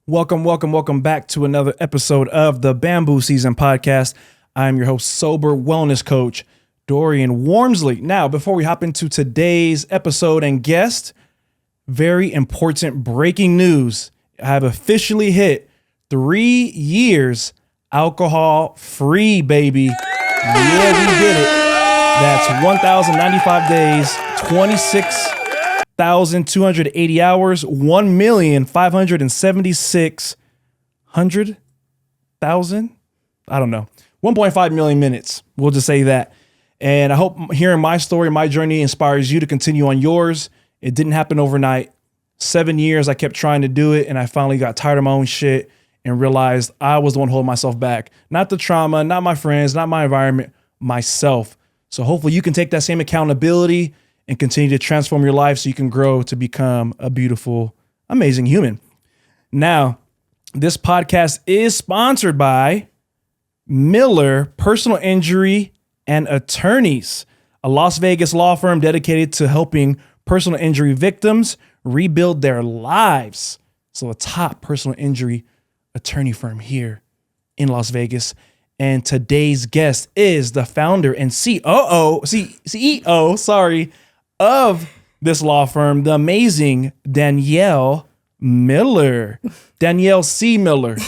Welcome back to another episode of the Bamboo Season Podcast. I'm your host, sober wellness coach, Dorian Wormsley. Now, before we hop into today's episode and guest, very important breaking news. I have officially hit 3 years alcohol-free, baby. Yeah, we did it. That's 1,095 days, 26,280 hours, 1,576,000. I don't know. 1.5 million minutes. We'll just say that. And I hope hearing my story, my journey inspires you to continue on yours. It didn't happen overnight. 7 years I kept trying to do it, and I finally got tired of my own shit and realized I was the one holding myself back. Not the trauma, not my friends, not my environment, myself. So hopefully you can take that same accountability and continue to transform your life so you can grow to become a beautiful, amazing human. Now, this podcast is sponsored by Miller Personal Injury and Attorneys, a Las Vegas law firm dedicated to helping personal injury victims rebuild their lives. So a top personal injury attorney firm here in Las Vegas. And today's guest is the founder and CEO of this law firm, the amazing Danielle Miller. Danielle C. Miller.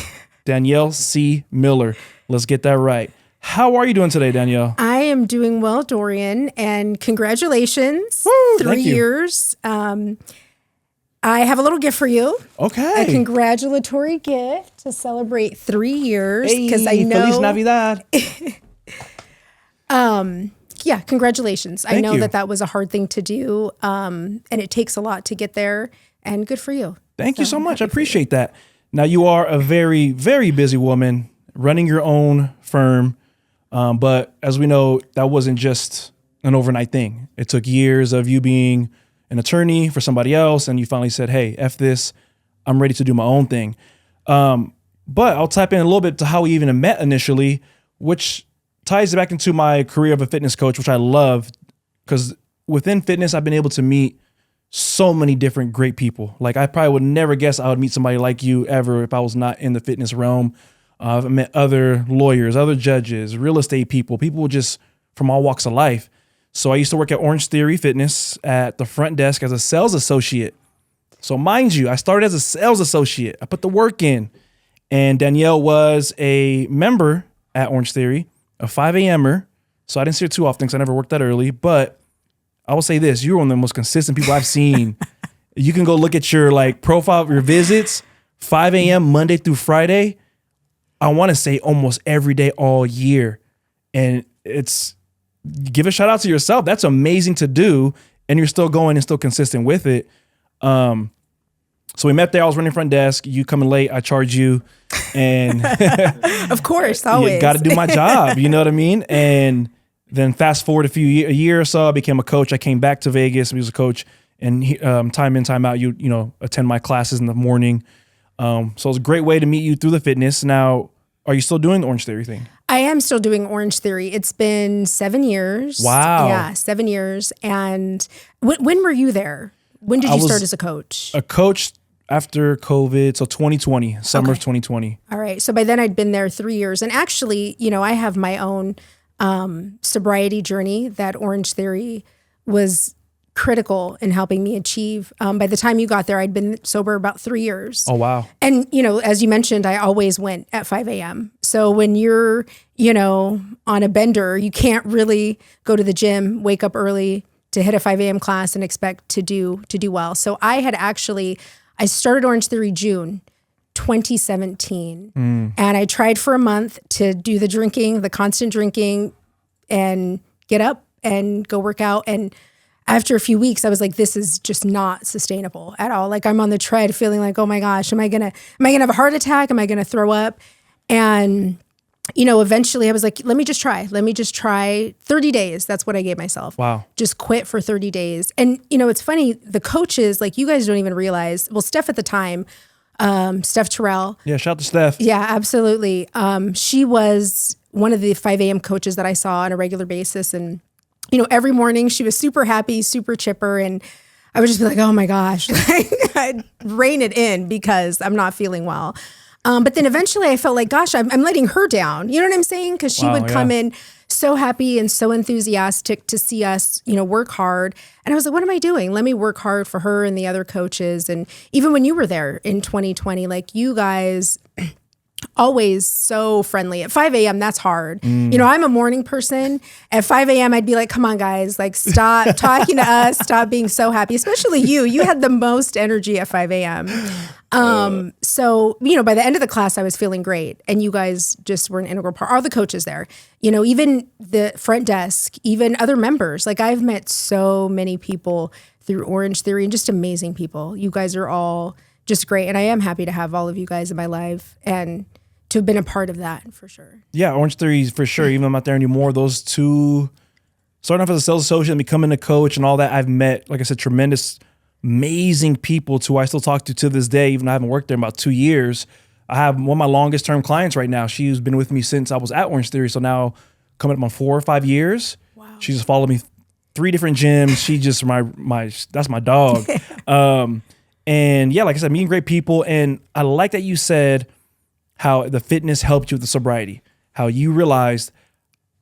Danielle C. Miller. Let's get that right. How are you doing today, Danielle? I am doing well, Dorian, and congratulations. Woo, 3 years. I have a little gift for you. Okay. A congratulatory gift to celebrate 3 years. Because I know. Feliz Navidad. Yeah, congratulations. Thank I know you. that was a hard thing to do, and it takes a lot to get there, and good for you. Thank you so much. I appreciate that. Now, you are a very, very busy woman running your own firm, but as we know, that wasn't just an overnight thing. It took years of you being an attorney for somebody else, and you finally said, hey, F this, I'm ready to do my own thing. But I'll tap in a little bit to how we even met initially, which ties back into my career of a fitness coach, which I love, because within fitness, I've been able to meet so many different great people. Like, I probably would never guess I would meet somebody like you ever if I was not in the fitness realm. I've met other lawyers, other judges, real estate people just from all walks of life. So I used to work at Orange Theory Fitness at the front desk as a sales associate. So mind you, I started as a sales associate. I put the work in. And Danielle was a member at Orange Theory, a 5 a.m.er. So I didn't see her too often because I never worked that early. But I will say this, you're one of the most consistent people I've seen. You can go look at your profile of your visits, 5 a.m. Monday through Friday. I want to say almost every day all year. And give a shout out to yourself. That's amazing to do. And you're still going and still consistent with it. So we met there. I was running front desk. You coming late. I charge you. And Of course, always. You got to do my job. You know what I mean? And then fast forward a year or so, I became a coach. I came back to Vegas. I was a coach. And time in, time out, you attend my classes in the morning. So it was a great way to meet you through the fitness. Now, are you still doing the Orange Theory thing? I am still doing Orange Theory. It's been 7 years. Wow. Yeah, 7 years. And when were you there? When did you start as a coach? A coach after COVID, so 2020, summer of 2020. All right. So by then I'd been there 3 years. And actually, I have my own sobriety journey that Orange Theory was critical in helping me achieve. By the time you got there, I'd been sober about 3 years. Oh, wow. And, as you mentioned, I always went at 5 a.m. So when you're, on a bender, you can't really go to the gym, wake up early to hit a 5 a.m. class and expect to do well. So I started Orange Theory June 2017. And I tried for a month to do the constant drinking and get up and go work out. And after a few weeks, I was like, this is just not sustainable at all. Like, I'm on the tread feeling like, oh my gosh, am I gonna have a heart attack? Am I gonna throw up? And, eventually I was like, let me just try 30 days. That's what I gave myself. Wow. Just quit for 30 days. And, it's funny, the coaches, you guys don't even realize, well, Steph at the time, Steph Terrell. Yeah, shout out to Steph. Yeah, absolutely. She was one of the 5 a.m. coaches that I saw on a regular basis. And, every morning she was super happy, super chipper. And I would just be like, oh my gosh, like I'd rein it in because I'm not feeling well. But then eventually I felt like, gosh, I'm letting her down. You know what I'm saying? Because she would come in so happy and so enthusiastic to see us, work hard. And I was like, what am I doing? Let me work hard for her and the other coaches. And even when you were there in 2020, like you guys always so friendly. At 5 a.m., that's hard. I'm a morning person. At 5 a.m., I'd be like, come on, guys, like stop talking to us, stop being so happy, especially you. You had the most energy at 5 a.m. So, by the end of the class, I was feeling great. And you guys just were an integral part. All the coaches there, even the front desk, even other members. Like I've met so many people through Orange Theory and just amazing people. You guys are all just great. And I am happy to have all of you guys in my life and to have been a part of that for sure. Yeah, Orange Theory for sure. Even though I'm not there anymore, those two, starting off as a sales associate and becoming a coach and all that, I've met, like I said, tremendous, amazing people who I still talk to this day, even though I haven't worked there in about 2 years. I have one of my longest term clients right now. She's been with me since I was at Orange Theory. So now coming up on 4 or 5 years. Wow. She just followed me 3 different gyms. She just that's my dog. And yeah, like I said, meeting great people. And I like that you said how the fitness helped you with the sobriety, how you realized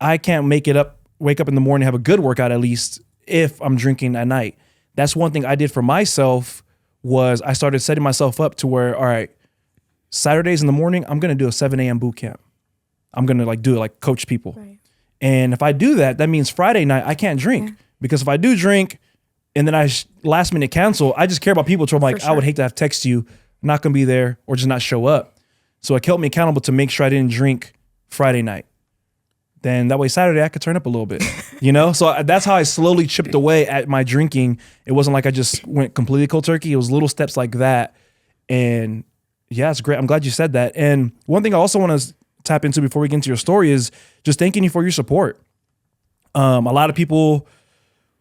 I can't wake up in the morning, have a good workout at least if I'm drinking at night. That's one thing I did for myself was I started setting myself up to where, all right, Saturdays in the morning, I'm going to do a 7 a.m. boot camp. I'm going to do it like coach people. Right. And if I do that, that means Friday night, I can't drink because if I do drink, and then I last minute cancel, I just care about people. So I'm like, I would hate to have to text you, not going to be there or just not show up. So it kept me accountable to make sure I didn't drink Friday night. Then that way Saturday I could turn up a little bit, So that's how I slowly chipped away at my drinking. It wasn't like I just went completely cold turkey. It was little steps like that. And yeah, it's great. I'm glad you said that. And one thing I also want to tap into before we get into your story is just thanking you for your support. A lot of people,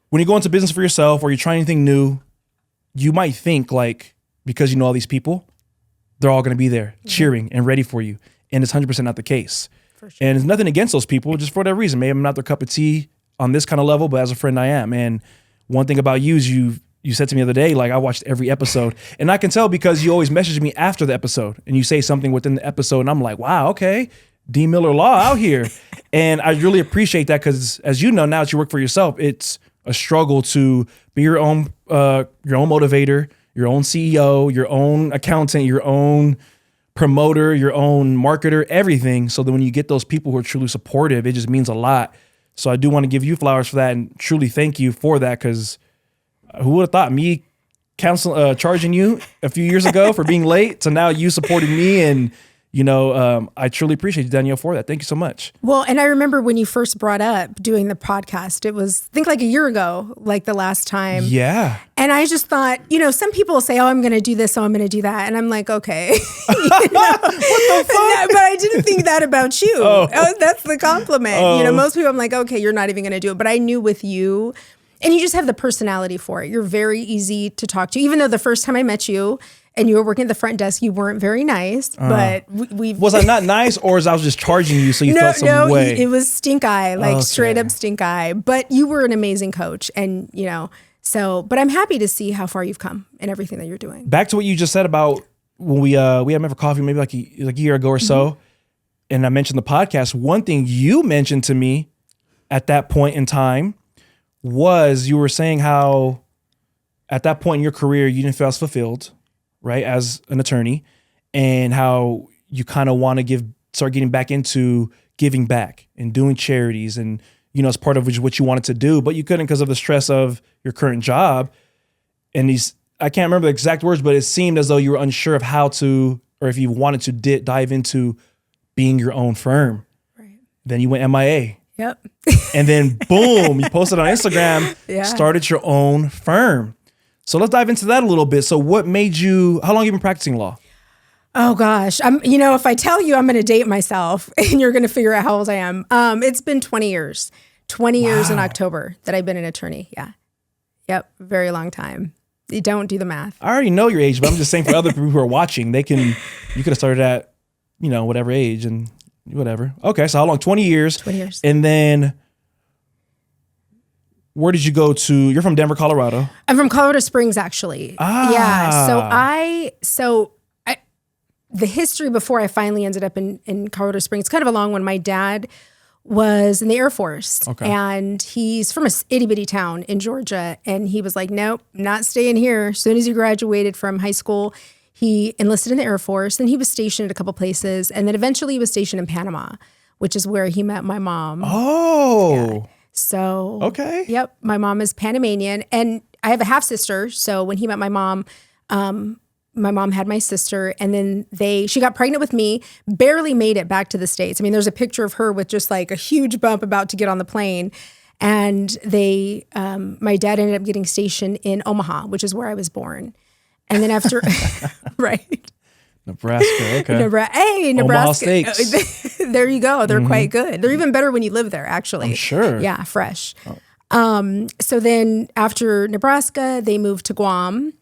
when you go into business for yourself or you're trying anything new, you might think like, because you know all these people, they're all going to be there cheering and ready for you. And it's 100% not the case. For sure. And it's nothing against those people, just for that reason. Maybe I'm not their cup of tea on this kind of level, but as a friend I am. And one thing about you is you said to me the other day, like I watched every episode and I can tell because you always message me after the episode and you say something within the episode and I'm like, wow, okay. D. Miller Law out here. And I really appreciate that because as you know, now that you work for yourself, it's a struggle to be your own motivator, your own CEO, your own accountant, your own promoter, your own marketer, everything. So that when you get those people who are truly supportive, it just means a lot. So I do want to give you flowers for that and truly thank you for that because who would have thought me charging you a few years ago for being late to now you supporting me and I truly appreciate you, Danielle, for that. Thank you so much. Well, and I remember when you first brought up doing the podcast, it was, I think like a year ago, like the last time. Yeah. And I just thought, some people say, oh, I'm going to do this, oh, I'm going to do that. And I'm like, okay. What the fuck? No, but I didn't think that about you. Oh, that's the compliment. Most people, I'm like, okay, you're not even going to do it. But I knew with you, and you just have the personality for it. You're very easy to talk to, even though the first time I met you, and you were working at the front desk, you weren't very nice, but we was I not nice or was I just charging you so you felt some way? It was stink eye, like straight up stink eye, but you were an amazing coach and but I'm happy to see how far you've come and everything that you're doing. Back to what you just said about when we had met for coffee maybe like a year ago or so, and I mentioned the podcast. One thing you mentioned to me at that point in time was you were saying how at that point in your career, you didn't feel as fulfilled, right, as an attorney, and how you kind of want to start getting back into giving back and doing charities and, as part of what you wanted to do, but you couldn't because of the stress of your current job. And I can't remember the exact words, but it seemed as though you were unsure of how to, or if you wanted to dive into being your own firm. Right. Then you went MIA. Yep. And then boom, you posted on Instagram, started your own firm. So let's dive into that a little bit. So what made you, how long have you been practicing law? Oh gosh. If I tell you, I'm going to date myself and you're going to figure out how old I am. It's been 20 years, 20 years in October that I've been an attorney. Yeah. Yep. Very long time. You don't do the math. I already know your age, but I'm just saying for other people who are watching, you could have started at, whatever age and whatever. Okay. So how long? 20 years. 20 years. And then where did you go to? You're from Denver, Colorado. I'm from Colorado Springs, actually. Yeah. The history before I finally ended up in Colorado Springs, kind of a long one. My dad was in the Air Force, and he's from a itty bitty town in Georgia. And he was like, nope, not staying here. As soon as he graduated from high school, he enlisted in the Air Force. Then he was stationed at a couple places. And then eventually he was stationed in Panama, which is where he met my mom. Oh. Yeah. So, okay. Yep. My mom is Panamanian, and I have a half sister. So when he met my mom had my sister, and then she got pregnant with me, barely made it back to the States. I mean, there's a picture of her with just like a huge bump about to get on the plane. And my dad ended up getting stationed in Omaha, which is where I was born. And then after, right. Nebraska, okay. Nebraska. Omaha steaks. There you go. They're quite good. They're even better when you live there, actually. I'm sure. Yeah, fresh. Oh. So then after Nebraska, they moved to Guam.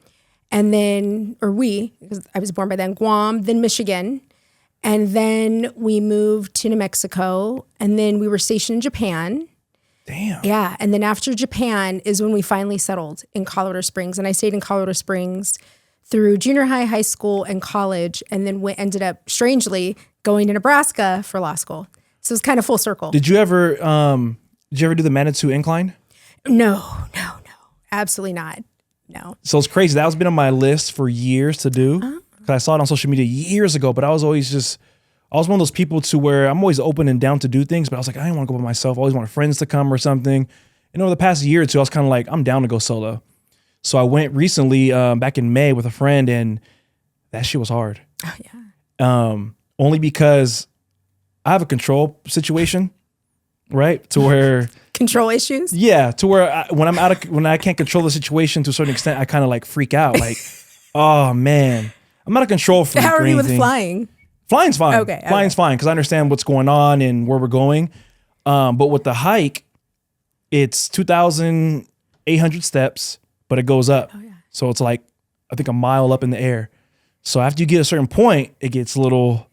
And then, because I was born by then, Guam, then Michigan. And then we moved to New Mexico. And then we were stationed in Japan. Damn. Yeah. And then after Japan is when we finally settled in Colorado Springs. And I stayed in Colorado Springs through junior high, high school, and college. And then ended up, strangely, going to Nebraska for law school. So it's kind of full circle. Did you ever do the Manitou Incline? No. Absolutely not. No. So it's crazy. That was been on my list for years to do. Because I saw it on social media years ago, but I was always one of those people to where I'm always open and down to do things, but I was like, I didn't want to go by myself. I always wanted friends to come or something. And over the past year or two, I was kind of like, I'm down to go solo. So I went recently back in May with a friend, and that shit was hard. Oh, yeah. Only because I have a control situation, right? To where... Control issues? Yeah, to where when I can't control the situation to a certain extent, I kind of like freak out. Like, oh man, I'm not a control freak. How are you with flying? Flying's fine. Okay. Flying's fine because I understand what's going on and where we're going. But with the hike, it's 2,800 steps, but it goes up. Oh, yeah. So it's like, I think a mile up in the air. So after you get a certain point, it gets a little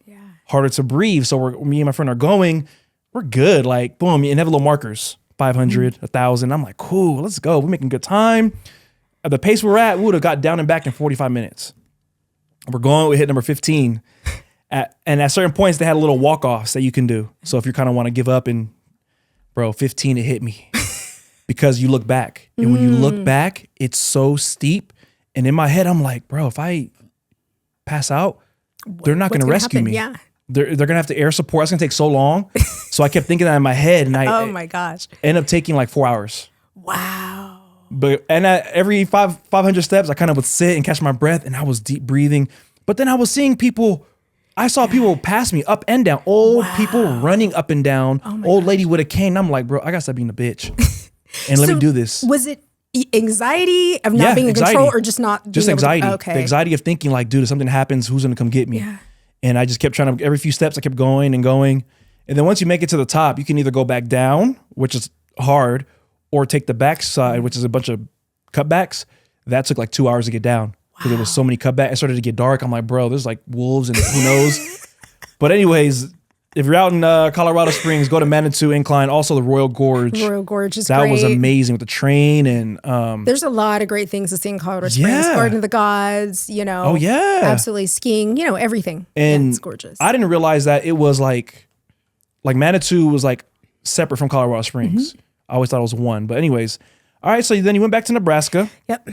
harder to breathe. So me and my friend are going, we're good. Like, boom, you have little markers. 500, 1,000. I'm like, cool, let's go. We're making good time. At the pace we're at, we would have got down and back in 45 minutes. We hit number 15. And at certain points, they had a little walk-offs that you can do. So if you kind of want to give up and, 15, it hit me. Because you look back. And when you look back, it's so steep. And in my head, I'm like, if I pass out, they're not going to rescue me. Yeah. They're going to have to air support. It's going to take so long. So I kept thinking that in my head, and oh my gosh, ended up taking like 4 hours. Wow. And at every 500 steps, I kind of would sit and catch my breath, and I was deep breathing. But then I was seeing people. I saw people pass me up and down. Old people running up and down. Old lady with a cane. I'm like, I gotta stop being a bitch and let me do this. Was it anxiety of not being in control, or just not? Just anxiety. Okay. The anxiety of thinking like, dude, if something happens, who's gonna come get me? Yeah. And I just kept trying to. Every few steps, I kept going and going. And then once you make it to the top, you can either go back down, which is hard, or take the back side, which is a bunch of cutbacks. That took like 2 hours to get down because there was so many cutbacks. It started to get dark. I'm like, there's like wolves and who knows. But anyways, if you're out in Colorado Springs, go to Manitou Incline. Also the Royal Gorge. Royal Gorge is great. That was amazing with the train. And there's a lot of great things to see in Colorado Springs. Garden of the Gods, Oh yeah. Absolutely. Skiing, everything. And it's gorgeous. I didn't realize that it was like Manitou was like separate from Colorado Springs. I always thought it was one. But anyways, all right. So then you went back to Nebraska. Yep.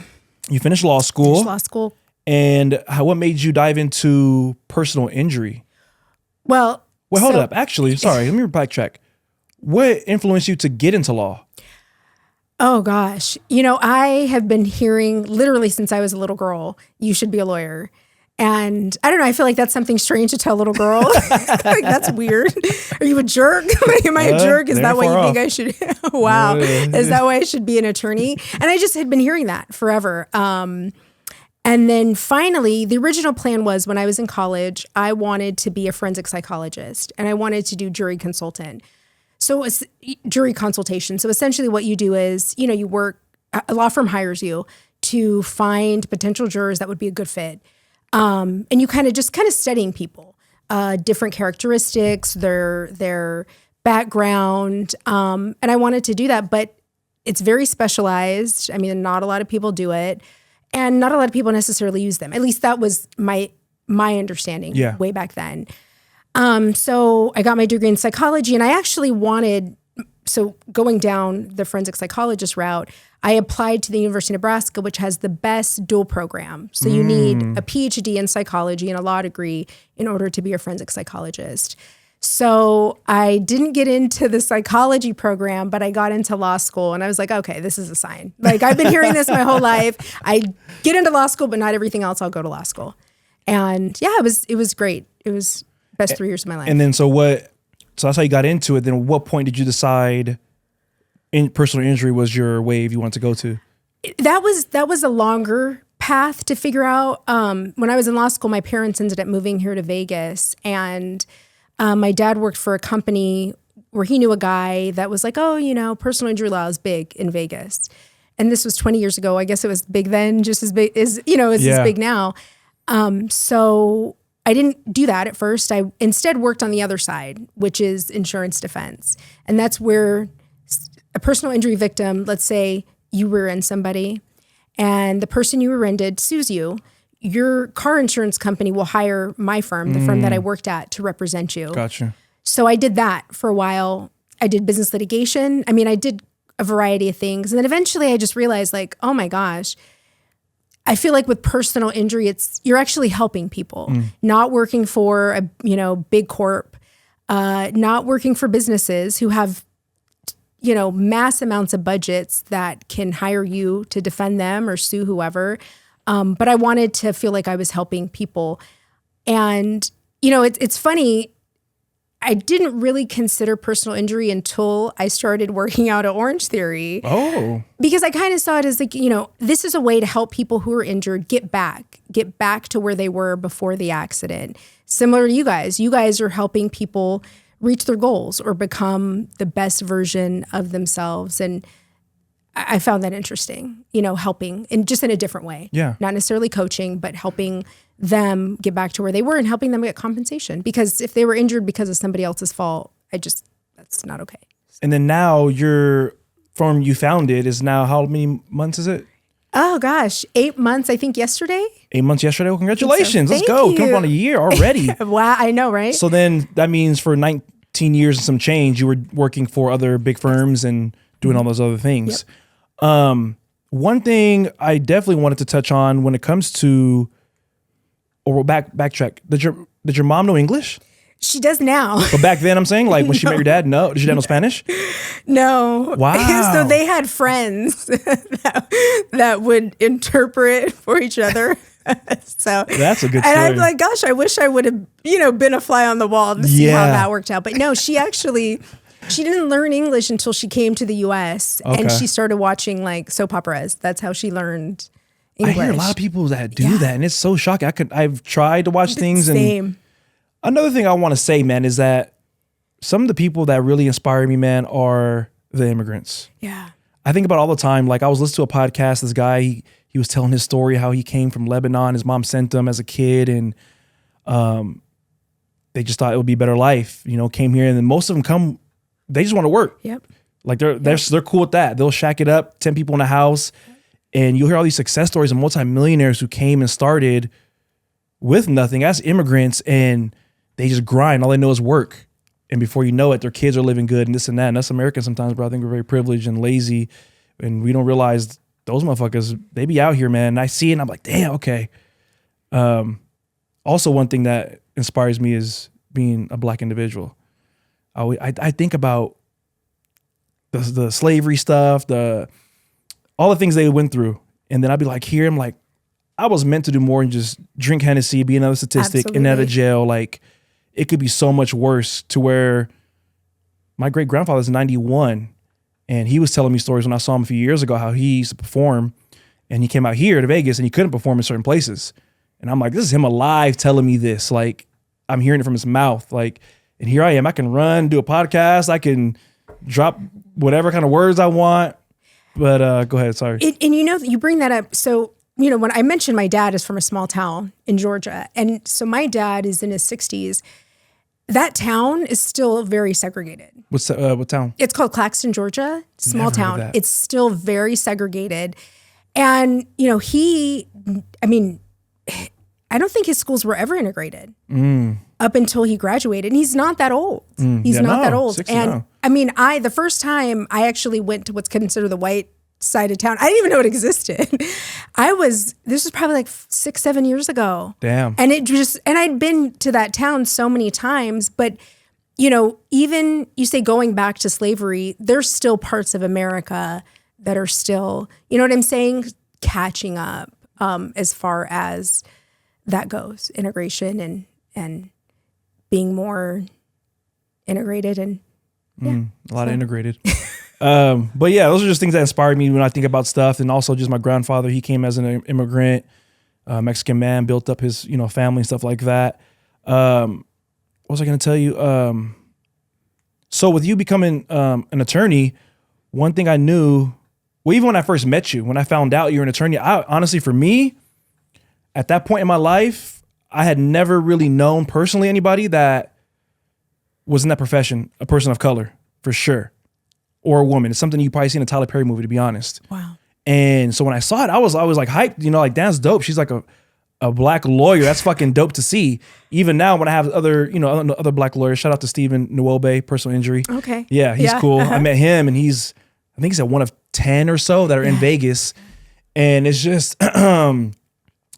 You finished law school. And what made you dive into personal injury? Well, hold up. Actually, sorry. Let me backtrack. What influenced you to get into law? Oh gosh. I have been hearing literally since I was a little girl, you should be a lawyer. And I don't know, I feel like that's something strange to tell a little girl. Like, that's weird. Are you a jerk? Am I a jerk? Is that why you think I should? Wow. Is that why I should be an attorney? And I just had been hearing that forever. And then finally, the original plan was when I was in college, I wanted to be a forensic psychologist and I wanted to do jury consultant. So it's jury consultation. So essentially what you do is, you work, a law firm hires you to find potential jurors that would be a good fit. And you kind of studying people, different characteristics, their background. And I wanted to do that, but it's very specialized. I mean, not a lot of people do it, and not a lot of people necessarily use them. At least that was my understanding way back then. So I got my degree in psychology, and I actually so going down the forensic psychologist route, I applied to the University of Nebraska, which has the best dual program. So you need a PhD in psychology and a law degree in order to be a forensic psychologist. So I didn't get into the psychology program, but I got into law school, and I was like, okay, this is a sign. Like, I've been hearing this my whole life. I get into law school, but not everything else. I'll go to law school. And yeah, it was great. It was best 3 years of my life. And then so that's how you got into it. Then at what point did you decide personal injury was your wave you wanted to go to? That was a longer path to figure out. When I was in law school, my parents ended up moving here to Vegas, and my dad worked for a company where he knew a guy that was like, oh, personal injury law is big in Vegas. And this was 20 years ago. I guess it was big then, just as big as, as big now. So I didn't do that at first. I instead worked on the other side, which is insurance defense. And that's where a personal injury victim, let's say you rear-end somebody and the person you rear-ended sues you, your car insurance company will hire my firm, the firm that I worked at, to represent you. Gotcha. So I did that for a while. I did business litigation. I mean, I did a variety of things. And then eventually I just realized, like, oh my gosh, I feel like with personal injury, you're actually helping people, not working for a big corp, not working for businesses who have mass amounts of budgets that can hire you to defend them or sue whoever. But I wanted to feel like I was helping people. And, it's funny. I didn't really consider personal injury until I started working out at Orange Theory. Oh. Because I kind of saw it as like, this is a way to help people who are injured get back to where they were before the accident. Similar to you guys. You guys are helping people reach their goals or become the best version of themselves. And I found that interesting, helping and just in a different way. Yeah. Not necessarily coaching, but helping them get back to where they were and helping them get compensation. Because if they were injured because of somebody else's fault, that's not okay. And then now your firm you founded is now, how many months is it? Oh gosh, 8 months, I think yesterday. 8 months yesterday? Well, congratulations. So. Let's go. Come on a year already. Wow, I know, right? So then that means for 19 years and some change, you were working for other big firms and doing all those other things. Yep. One thing I definitely wanted to touch on when it comes to, or backtrack, did your mom know English? She does now. But back then, I'm saying, like when she met your dad, no? Did your dad know Spanish? No. Wow. So they had friends that would interpret for each other. So that's a good story. And I'm like, gosh, I wish I would have, been a fly on the wall to see how that worked out. But no, she didn't learn English until she came to the U.S. and she started watching like soap operas. That's how she learned English. I hear a lot of people that do that, and it's so shocking. I've tried to watch things. Same. And another thing I want to say, man, is that some of the people that really inspire me, man, are the immigrants. Yeah. I think about all the time. Like I was listening to a podcast. This guy, he was telling his story how he came from Lebanon. His mom sent him as a kid, and they just thought it would be a better life. Came here, and then most of them they just want to work. Yep. Like they're cool with that. They'll shack it up, 10 people in a house. And you'll hear all these success stories of multimillionaires who came and started with nothing as immigrants, and they just grind. All they know is work. And before you know it, their kids are living good and this and that. And us Americans sometimes, bro, I think we're very privileged and lazy, and we don't realize those motherfuckers, they be out here, man. And I see it and I'm like, damn, okay. Also, one thing that inspires me is being a Black individual. I think about the slavery stuff, all the things they went through. And then I'd be like, here, I'm like, I was meant to do more than just drink Hennessy, be another statistic, and out of jail. Like, it could be so much worse, to where my great grandfather's 91, and he was telling me stories when I saw him a few years ago, how he used to perform, and he came out here to Vegas and he couldn't perform in certain places. And I'm like, this is him alive telling me this. Like, I'm hearing it from his mouth. Like, and here I am. I can run, do a podcast. I can drop whatever kind of words I want. But go ahead. Sorry. And you bring that up. So, when I mentioned my dad is from a small town in Georgia. And so my dad is in his 60s. That town is still very segregated. What town? It's called Claxton, Georgia. Small Never heard of town. that. It's still very segregated. And, you know, I don't think his schools were ever integrated up until he graduated. And he's not that old. He's not that old. 60 And now. I mean, the first time I actually went to what's considered the white side of town, I didn't even know it existed. This was probably like 6-7 years ago. Damn. And and I'd been to that town so many times, but you know, even you say going back to slavery, there's still parts of America that are still, you know what I'm saying, catching up as far as that goes, integration and being more integrated and a lot of integrated. But yeah, those are just things that inspired me when I think about stuff. And also just my grandfather, he came as an immigrant, Mexican man, built up his, family and stuff like that. What was I going to tell you? So with you becoming an attorney, one thing I knew, well, even when I first met you, when I found out you were an attorney, honestly, for me, at that point in my life, I had never really known personally anybody that was in that profession, a person of color, for sure, or a woman. It's something you probably see in a Tyler Perry movie, to be honest. wow. And so when I saw it, I was like hyped, like that's dope. She's like a black lawyer. That's fucking dope to see. Even now when I have other black lawyers, shout out to Stephen Nwobe, personal injury. Okay. Yeah, he's cool. Uh-huh. I met him and I think he's at one of 10 or so that are in Vegas. And it's just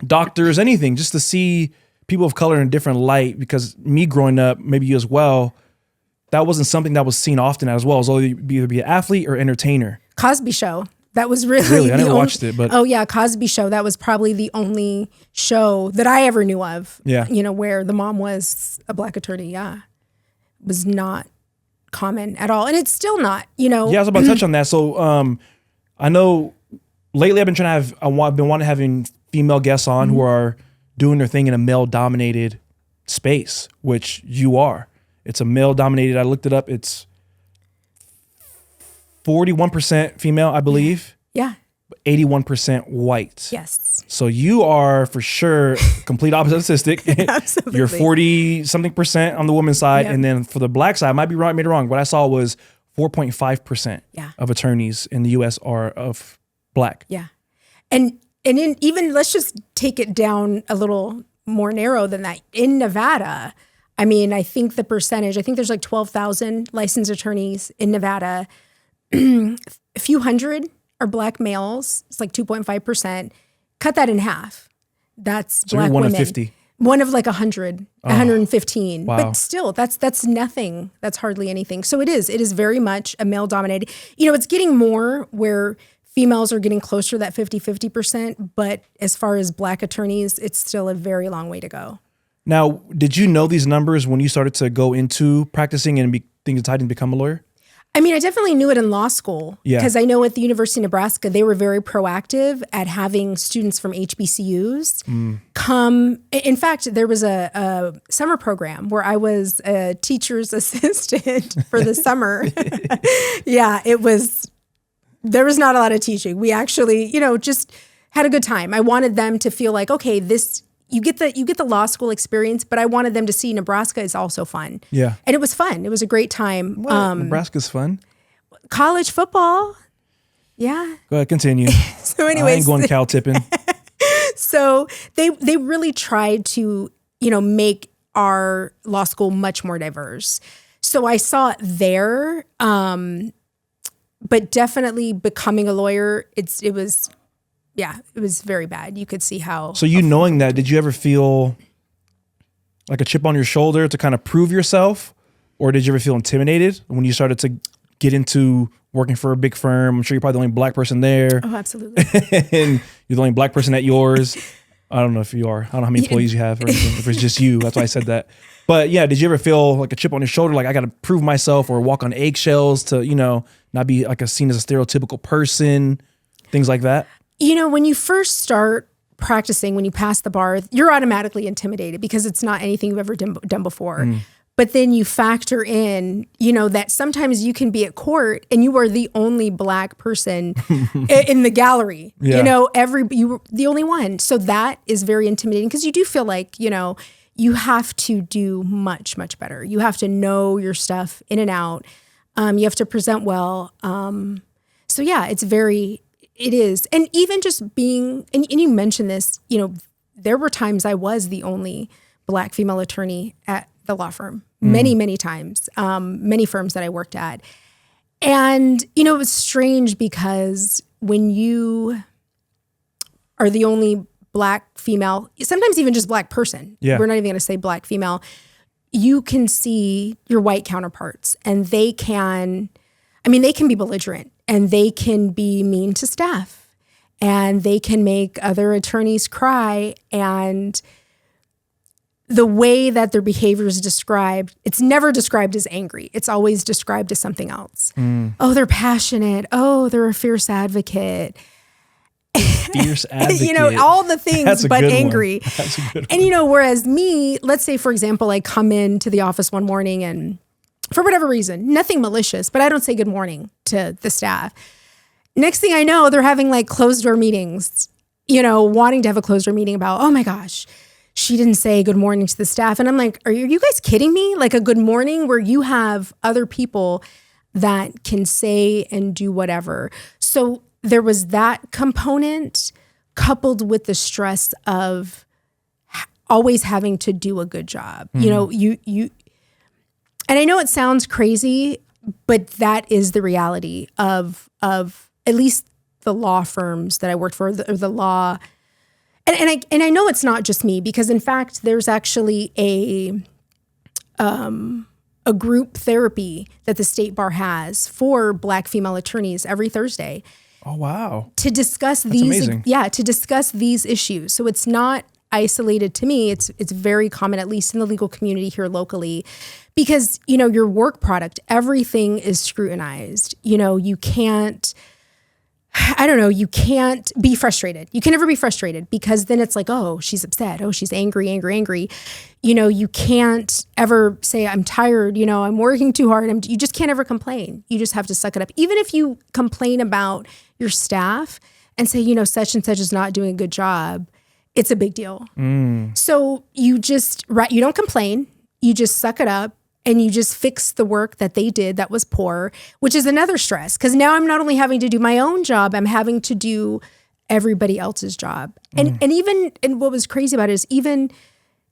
doctors, anything, just to see people of color in a different light, because me growing up, maybe you as well, that wasn't something that was seen often as well. So either be an athlete or entertainer. Cosby Show. That was really I never watched it, but oh yeah, Cosby Show. That was probably the only show that I ever knew of. Yeah, where the mom was a black attorney. Yeah, it was not common at all, and it's still not. Yeah, I was about to touch on that. So I know lately I've been wanting having female guests on who are doing their thing in a male-dominated space, which you are. It's a male-dominated. I looked it up. It's 41% female, I believe. Yeah. 81% white. Yes. So you are for sure complete opposite statistic. Absolutely. You're 40-something% on the woman's side. Yep. And then for the black side, I might be wrong, made it wrong. What I saw was 4.5% of attorneys in the US are of black. Yeah. And even let's just take it down a little more narrow than that. In Nevada, I mean, I think there's like 12,000 licensed attorneys in Nevada. A few hundred are black males. It's like 2.5%. Cut that in half. That's So black you're one women. of 50. One of like 100, 115. Wow. But still, that's nothing. That's hardly anything. So it is very much a male dominated. It's getting more where females are getting closer to that 50%. But as far as black attorneys, it's still a very long way to go. Now, did you know these numbers when you started to go into practicing and deciding to become a lawyer? I mean, I definitely knew it in law school because I know at the University of Nebraska, they were very proactive at having students from HBCUs come. In fact, there was a summer program where I was a teacher's assistant for the summer. Yeah, there was not a lot of teaching. We actually, just had a good time. I wanted them to feel like, okay, you get the law school experience, but I wanted them to see Nebraska is also fun. Yeah. And it was fun. It was a great time. Nebraska's fun. College football. Yeah. Go ahead, continue. So I anyways, ain't going cow tipping. so they really tried to, make our law school much more diverse. So I saw it there. But definitely becoming a lawyer, it was very bad. You could see how. So knowing that, did you ever feel like a chip on your shoulder to kind of prove yourself? Or did you ever feel intimidated when you started to get into working for a big firm? I'm sure you're probably the only black person there. Oh, absolutely. And you're the only black person at yours. I don't know if you are. I don't know how many employees you have or anything. If it's just you, that's why I said that. But yeah, did you ever feel like a chip on your shoulder? Like I got to prove myself or walk on eggshells to, not be like seen as a stereotypical person, things like that? When you first start practicing, when you pass the bar, you're automatically intimidated because it's not anything you've ever done before. But then you factor in, that sometimes you can be at court and you are the only black person in the gallery. Yeah. You were the only one. So that is very intimidating because you do feel like, you have to do much, much better. You have to know your stuff in and out. You have to present well. So yeah, it is. And even just being, and you mentioned this, there were times I was the only Black female attorney at the law firm, many, many times, many firms that I worked at. And, it was strange because when you are the only Black female, sometimes even just Black person, we're not even going to say Black female, you can see your white counterparts and they can be belligerent and they can be mean to staff and they can make other attorneys cry. And the way that their behavior is described, it's never described as angry. It's always described as something else. Oh, they're passionate. Oh, they're a fierce advocate. Fierce advocate. All the things, but angry. That's a good one. And, whereas me, let's say, for example, I come into the office one morning and for whatever reason, nothing malicious, but I don't say good morning to the staff. Next thing I know, they're having like closed door meetings, wanting to have a closed door meeting about, oh my gosh, she didn't say good morning to the staff. And I'm like, are you guys kidding me? Like a good morning where you have other people that can say and do whatever. So there was that component coupled with the stress of always having to do a good job. You and I know it sounds crazy, but that is the reality of at least the law firms that I worked for, or the law. And I know it's not just me, because in fact there's actually a group therapy that the state bar has for Black female attorneys every Thursday. Oh wow! To discuss That's amazing. to discuss these issues. So it's not isolated to me. It's very common, at least in the legal community here locally, because your work product, everything is scrutinized. You can't. You can't be frustrated. You can never be frustrated, because then it's like, oh, she's upset. Oh, she's angry. You can't ever say, I'm tired. I'm working too hard. You just can't ever complain. You just have to suck it up. Even if you complain about your staff and say, such and such is not doing a good job, it's a big deal. So you don't complain. You just suck it up. And you just fix the work that they did that was poor, which is another stress. Because now I'm not only having to do my own job, I'm having to do everybody else's job. And what was crazy about it is, even,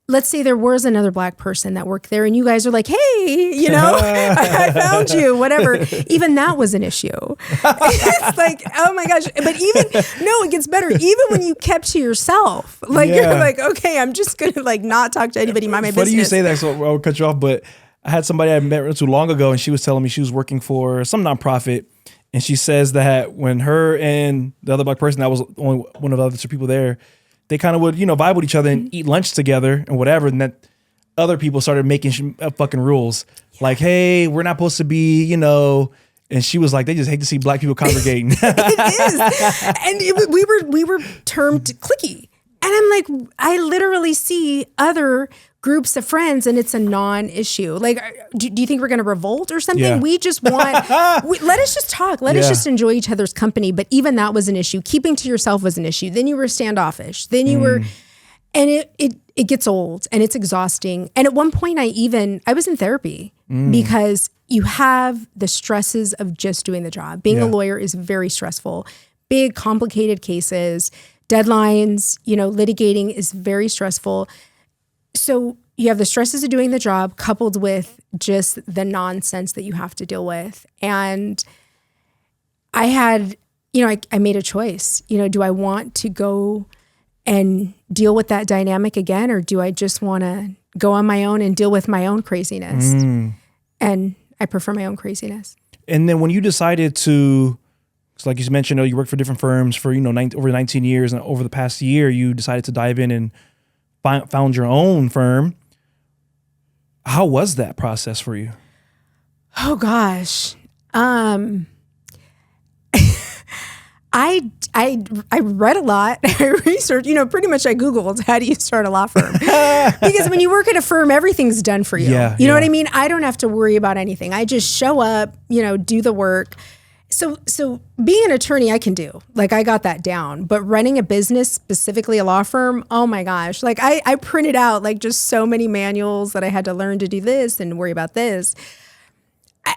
let's say there was another Black person that worked there and you guys are like, hey, I found you, whatever. Even that was an issue. It's like, oh my gosh. But it gets better. Even when you kept to yourself, you're like, okay, I'm just going to not talk to anybody, mind my business. Funny you say that, so I'll cut you off, but I had somebody I met too long ago, and she was telling me she was working for some nonprofit, and she says that when her and the other Black person, that was only one of the other two people there, they kind of would, vibe with each other and eat lunch together and whatever, and that other people started making fucking rules. Like, hey, we're not supposed to be, and she was like, they just hate to see Black people congregating. It is. And we were termed cliquey. And I'm like, I literally see other groups of friends and it's a non-issue. Like, do you think we're going to revolt or something? Yeah. We just want, let us just talk. Let us just enjoy each other's company. But even that was an issue. Keeping to yourself was an issue. Then you were standoffish. Then you were, and it gets old and it's exhausting. And at one point I was in therapy because you have the stresses of just doing the job. Being a lawyer is very stressful. Big, complicated cases, deadlines, litigating is very stressful. So you have the stresses of doing the job coupled with just the nonsense that you have to deal with. And I had, I made a choice. Do I want to go and deal with that dynamic again, or do I just want to go on my own and deal with my own craziness? And I prefer my own craziness. And then when you decided to, so like you mentioned, you worked for different firms for, over 19 years, and over the past year, you decided to dive in and found your own firm. How was that process for you? Oh gosh. I read a lot. I researched, pretty much I Googled, how do you start a law firm? Because when you work at a firm, everything's done for you. You know what I mean? I don't have to worry about anything. I just show up, do the work. So being an attorney, I can do. Like, I got that down. But running a business, specifically a law firm, oh my gosh. Like, I printed out like just so many manuals that I had to learn to do this and worry about this.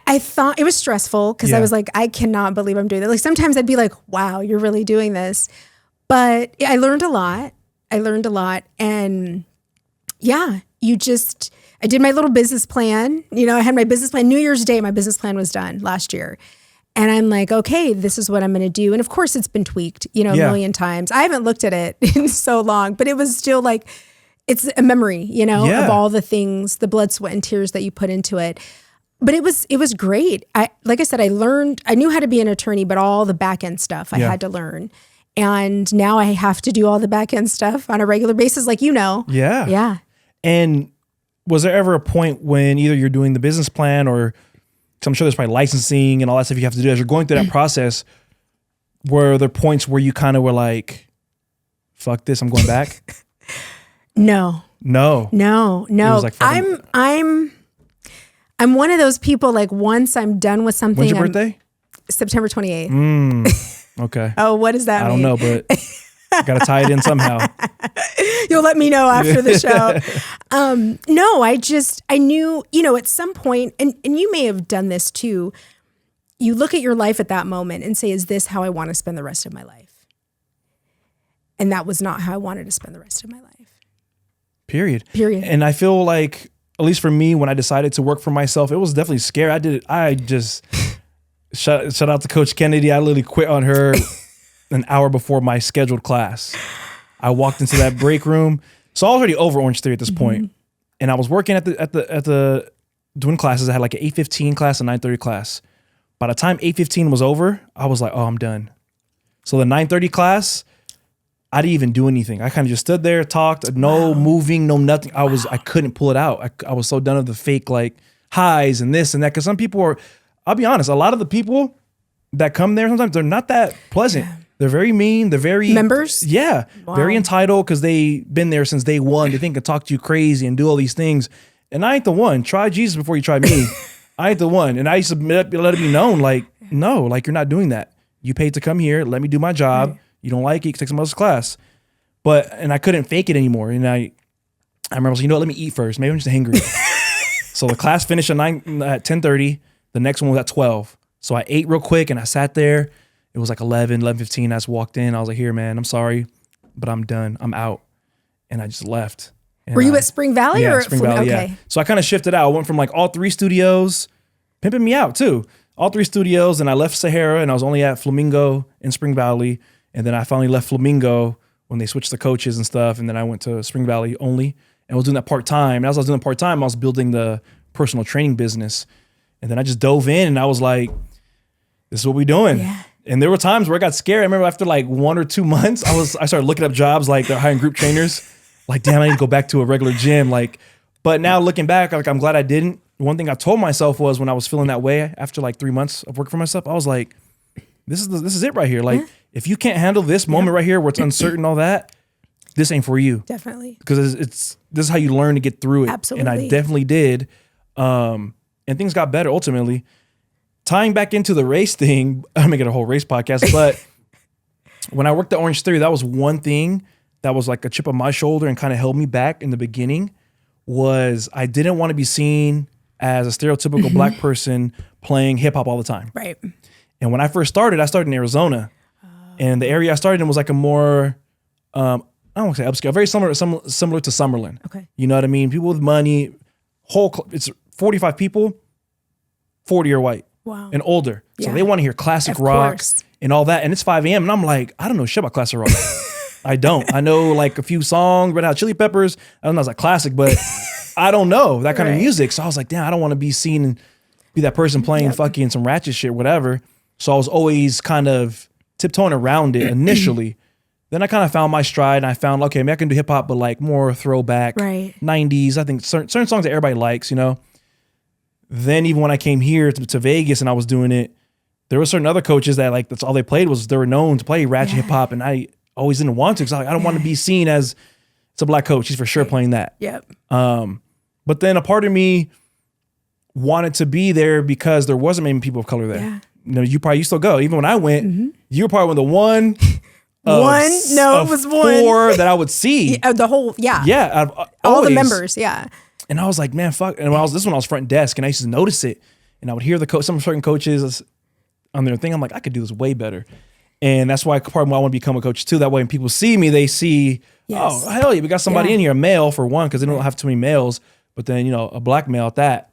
I thought it was stressful because I was like, I cannot believe I'm doing that. Like, sometimes I'd be like, wow, you're really doing this. But I learned a lot. And yeah, I did my little business plan. You know, I had my business plan. New Year's Day, my business plan was done last year. And I'm like, okay, this is what I'm going to do. And of course it's been tweaked, a million times. I haven't looked at it in so long, but it was still like, it's a memory, of all the things, the blood, sweat, and tears that you put into it. But it was great. Like I said, I knew how to be an attorney, but all the back end stuff I had to learn. And now I have to do all the back end stuff on a regular basis, like, Yeah. Yeah. And was there ever a point when either you're doing the business plan or, because I'm sure there's probably licensing and all that stuff you have to do as you're going through that process, were there points where you kind of were like, fuck this, I'm going back? No. It was like I'm one of those people, like, once I'm done with something. When's your birthday? September 28th. Okay. Oh, what does that mean? I don't know, but got to tie it in somehow. You'll let me know after the show. No, I knew, at some point, and you may have done this too, you look at your life at that moment and say, is this how I want to spend the rest of my life? And that was not how I wanted to spend the rest of my life. Period. And I feel like, at least for me, when I decided to work for myself, it was definitely scary. I just, shout out to Coach Kennedy. I literally quit on her an hour before my scheduled class. I walked into that break room. So I was already over Orange Theory at this point. And I was working at the doing classes. I had like an 8:15 class, a 9:30 class. By the time 8:15 was over, I was like, oh, I'm done. So the 9:30 class, I didn't even do anything. I kind of just stood there, talked, no moving, no nothing. I couldn't pull it out. I was so done with the fake like highs and this and that. Cause some people are, I'll be honest, a lot of the people that come there, sometimes they're not that pleasant. Yeah. They're very mean. They're very members. Yeah. Wow. Very entitled because they've been there since day one. They think I talk to you crazy and do all these things. And I ain't the one. Try Jesus before you try me. I ain't the one. And I used to let it be known, like, no, like, you're not doing that. You paid to come here. Let me do my job. Right. You don't like it, you can take some other class. And I couldn't fake it anymore. And I remember I was like, let me eat first. Maybe I'm just hungry. So the class finished at 10:30. The next one was at 12. So I ate real quick and I sat there. It was like 11:15. I just walked in. I was like, here, man, I'm sorry, but I'm done. I'm out. And I just left. And were you at Spring Valley? Yeah, or Spring Valley, okay. Yeah. So I kind of shifted out. I went from like all 3 studios, pimping me out too. All 3 studios, and I left Sahara and I was only at Flamingo in Spring Valley. And then I finally left Flamingo when they switched the coaches and stuff. And then I went to Spring Valley only and I was doing that part-time. And as I was doing part-time, I was building the personal training business. And then I just dove in and I was like, this is what we're doing. Yeah. And there were times where I got scared. I remember after like 1 or 2 months, I started looking up jobs like they're hiring group trainers. Like, damn, I need to go back to a regular gym. Like, but now looking back, like, I'm glad I didn't. One thing I told myself was when I was feeling that way after like 3 months of working for myself, I was like, this is it right here. Like, if you can't handle this moment right here where it's uncertain, all that, this ain't for you. Definitely. Because this is how you learn to get through it. Absolutely. And I definitely did. And things got better ultimately. Tying back into the race thing, I'm making a whole race podcast, but when I worked at Orange Theory, that was one thing that was like a chip on my shoulder and kind of held me back in the beginning was I didn't want to be seen as a stereotypical black person playing hip hop all the time. Right. And when I first started, I started in Arizona. And the area I started in was like a more, I don't want to say upscale, very similar to Summerlin. Okay. You know what I mean? People with money, it's 45 people, 40 are white. Wow. And older. Yeah. So they want to hear classic rock and all that. And it's 5 a.m. and I'm like, I don't know shit about classic rock. I don't. I know like a few songs, Red Hot Chili Peppers. I don't know, it's like classic, but I don't know that kind of music. So I was like, damn, I don't want to be seen and be that person playing fucking some ratchet shit, whatever. So I was always kind of tiptoeing around it initially. Then I kind of found my stride and I found, okay, maybe I can do hip hop, but like more throwback, 90s. I think certain songs that everybody likes, you know? Then even when I came here to Vegas and I was doing it, there were certain other coaches that like, that's all they played was they were known to play ratchet hip hop. And I always didn't want to because I don't want to be seen as it's a black coach. He's for sure playing that. Yep. But then a part of me wanted to be there because there wasn't many people of color there. you probably used to go. Even when I went, you were probably one of the one. It was one. 4 that I would see. The whole, Yeah. all the members, And I was like, man, fuck. And when I was front desk, and I used to notice it, and I would hear some certain coaches on their thing. I'm like, I could do this way better. And that's why part of why I want to become a coach too. That way when people see me, they see, oh, hell yeah, we got somebody in here, a male for one, because they don't have too many males, but then, a black male at that.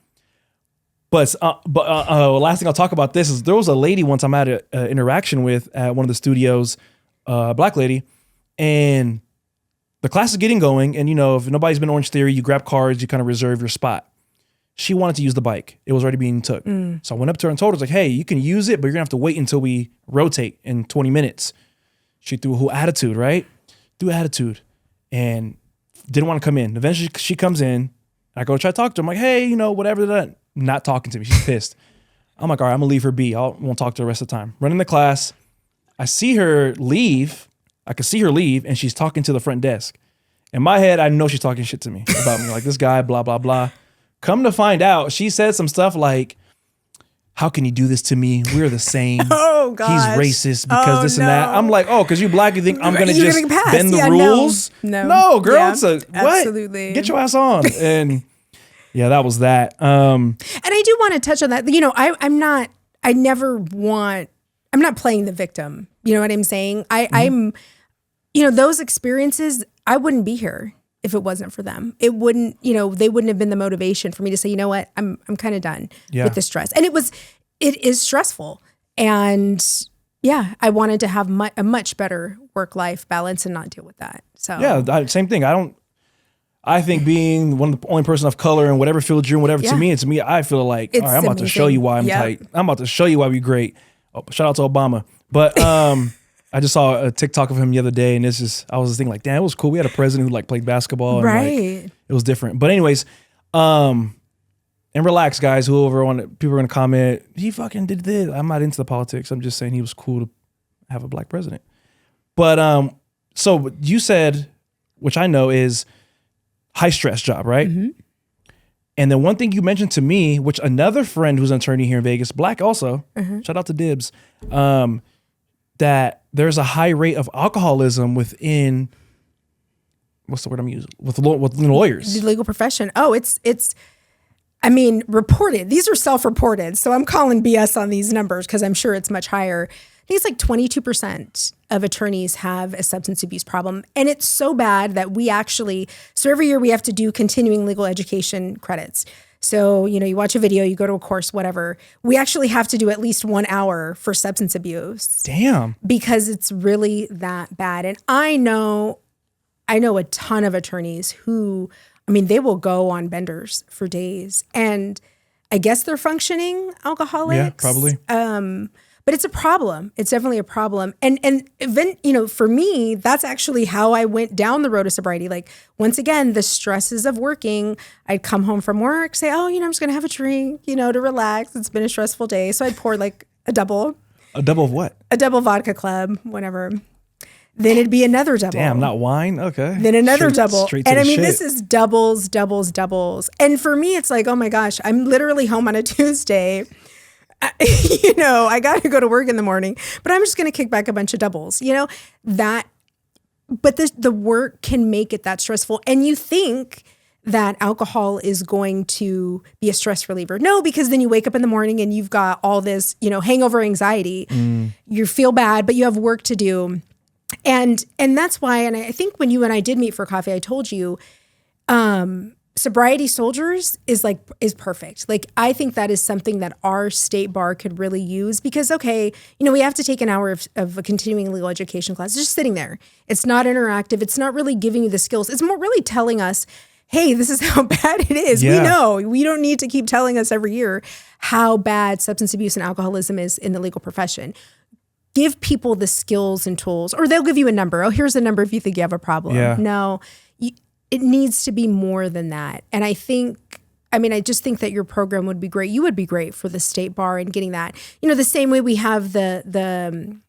But last thing I'll talk about this is there was a lady once I'm at an interaction with at one of the studios, a black lady, and the class is getting going. And, if nobody's been Orange Theory, you grab cards, you kind of reserve your spot. She wanted to use the bike. It was already being took. So I went up to her and told her, hey, you can use it, but you're gonna have to wait until we rotate in 20 minutes. She threw a whole attitude, right? And didn't want to come in. Eventually she comes in. I go try to talk to her. I'm like, hey, whatever that. Not talking to me. She's pissed. I'm like, all right, I'm gonna leave her be. I won't talk to her the rest of the time. Running the class. I see her leave. I can see her leave, and she's talking to the front desk. In my head, I know she's talking shit to me about me. Like, this guy, blah, blah, blah. Come to find out, she said some stuff like, how can you do this to me? We're the same. Oh, gosh. He's racist because this and that. I'm like, because you black, you think I'm going to just bend the rules? No, girl. Yeah, it's what? Absolutely. Get your ass on. And yeah, that was that. And I do want to touch on that. I'm not playing the victim. You know what I'm saying? I'm those experiences, I wouldn't be here if it wasn't for them. It wouldn't, they wouldn't have been the motivation for me to say, you know what, I'm kind of done with the stress. And it is stressful. And I wanted to have a much better work-life balance and not deal with that. So yeah, same thing. I think being one of the only person of color in whatever field you're in, whatever, to me, I feel like, all right, I'm about to show you why I'm tight. I'm about to show you why we're great. Oh, shout out to Obama. But I just saw a TikTok of him the other day, and I was just thinking like, damn, it was cool. We had a president who played basketball, and it was different. But anyways, and relax, guys. People are gonna comment, he fucking did this. I'm not into the politics. I'm just saying he was cool to have a black president. But so you said, which I know is high stress job, right? Mm-hmm. And then one thing you mentioned to me, which another friend who's an attorney here in Vegas, black also, shout out to Dibs, that there's a high rate of alcoholism within, what's the word I'm using? With lawyers. The legal profession. Oh, it's reported. These are self-reported. So I'm calling BS on these numbers because I'm sure it's much higher. I think it's like 22% of attorneys have a substance abuse problem. And it's so bad that so every year we have to do continuing legal education credits. So, you watch a video, you go to a course, whatever. We actually have to do at least 1 hour for substance abuse. Damn. Because it's really that bad. And I know a ton of attorneys who, they will go on benders for days. And I guess they're functioning alcoholics. Yeah, probably. But it's a problem. It's definitely a problem. And for me, that's actually how I went down the road of sobriety. Like, once again, the stresses of working, I'd come home from work, say, I'm just going to have a drink, to relax. It's been a stressful day. So I'd pour like a double. A double of what? A double vodka club, whatever. Then it'd be another double. Damn, not wine? Okay. Then another double. Straight to this is doubles. And for me, it's like, oh my gosh, I'm literally home on a Tuesday. I got to go to work in the morning, but I'm just going to kick back a bunch of doubles, but the work can make it that stressful. And you think that alcohol is going to be a stress reliever. No, because then you wake up in the morning and you've got all this, hangover anxiety. You feel bad, but you have work to do. And that's why, and I think when you and I did meet for coffee, I told you, Sobriety Soldiers is perfect. Like, I think that is something that our state bar could really use because, we have to take an hour of a continuing legal education class, just sitting there. It's not interactive. It's not really giving you the skills. It's more really telling us, hey, this is how bad it is. Yeah. We know. We don't need to keep telling us every year how bad substance abuse and alcoholism is in the legal profession. Give people the skills and tools, or they'll give you a number. Oh, here's a number if you think you have a problem. Yeah. No, it needs to be more than that. And I just think that your program would be great. You would be great for the state bar and getting that. The same way we have the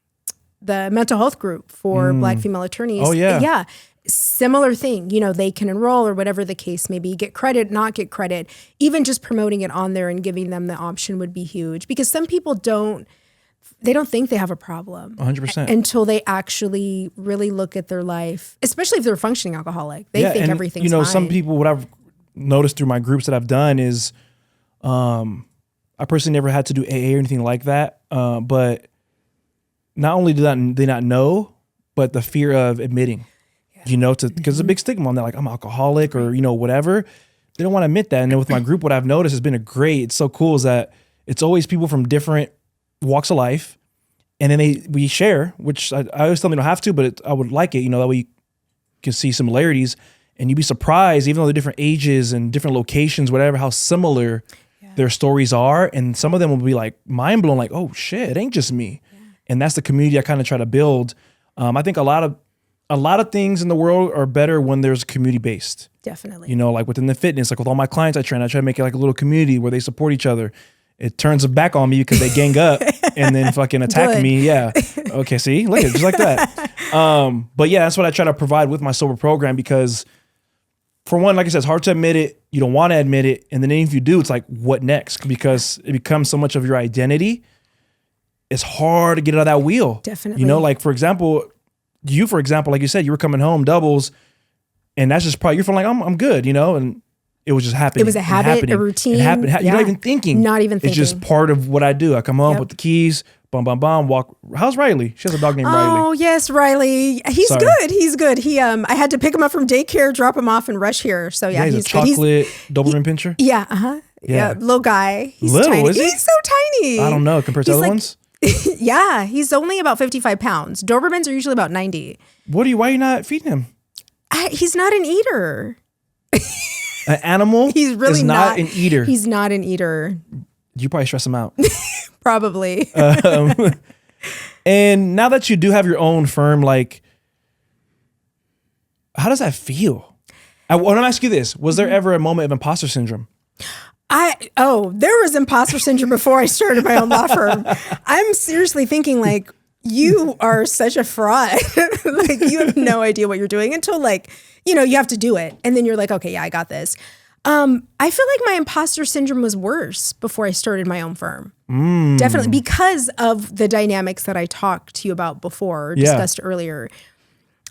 mental health group for Black female attorneys. Oh, yeah. Yeah. Similar thing. They can enroll or whatever the case may be, get credit, not get credit. Even just promoting it on there and giving them the option would be huge because some people don't they don't think they have a problem 100%. until they actually really look at their life, especially if they're a functioning alcoholic. They think everything's you know, fine. some people, what I've noticed through my groups that I've done is, I personally never had to do AA or anything like that. But not only do they not know, but the fear of admitting, you know, because it's a big stigma on that, like I'm alcoholic or, you know, whatever. They don't want to admit that. And then with my group, what I've noticed has been it's so cool is that it's always people from different walks of life. And then we share, which I always tell them they don't have to, but I would like it, you know, that way you can see similarities and you'd be surprised, even though they're different ages and different locations, whatever, how similar their stories are. And some of them will be like mind blown, like, oh shit, it ain't just me. Yeah. And that's the community I kind of try to build. I think a lot of things in the world are better when there's community based. Definitely. You know, like within the fitness, like with all my clients I try to make it like a little community where they support each other. It turns them back on me because they gang up and then fucking attack me. Yeah. Okay. See, look at it, just like that. But yeah, that's what I try to provide with my sober program because for one, like I said, it's hard to admit it. You don't want to admit it. And then if you do, it's like, what next? Because it becomes so much of your identity. It's hard to get out of that wheel. Definitely. You know, like for example, like you said, you were coming home doubles and that's just probably, you're feeling like, I'm good, you know? And it was just happening. It was a habit, a routine. It happened. You're not even thinking. Not even thinking. It's just part of what I do. I come home, put the keys, bum, bum, bum, walk. How's Riley? She has a dog named Riley. Oh, yes, Riley. He's good. He's good. He, I had to pick him up from daycare, drop him off and rush here. So yeah, he's a chocolate Doberman pinscher. Yeah. Uh-huh. Yeah. Little guy. He's little, tiny. is he? He's so tiny. I don't know. Compared to other ones? Yeah. He's only about 55 pounds. Dobermans are usually about 90. Why are you not feeding him? He's not an eater. An animal he's really is not an eater. He's not an eater. You probably stress him out. Probably. And now that you do have your own firm, like, how does that feel? I want to ask you this. Was there ever a moment of imposter syndrome? There was imposter syndrome before I started my own law firm. I'm seriously thinking like, you are such a fraud. Like you have no idea what you're doing until like, you know, you have to do it. And then you're like, okay, yeah, I got this. I feel like my imposter syndrome was worse before I started my own firm. Definitely because of the dynamics that I talked to you about before or discussed earlier.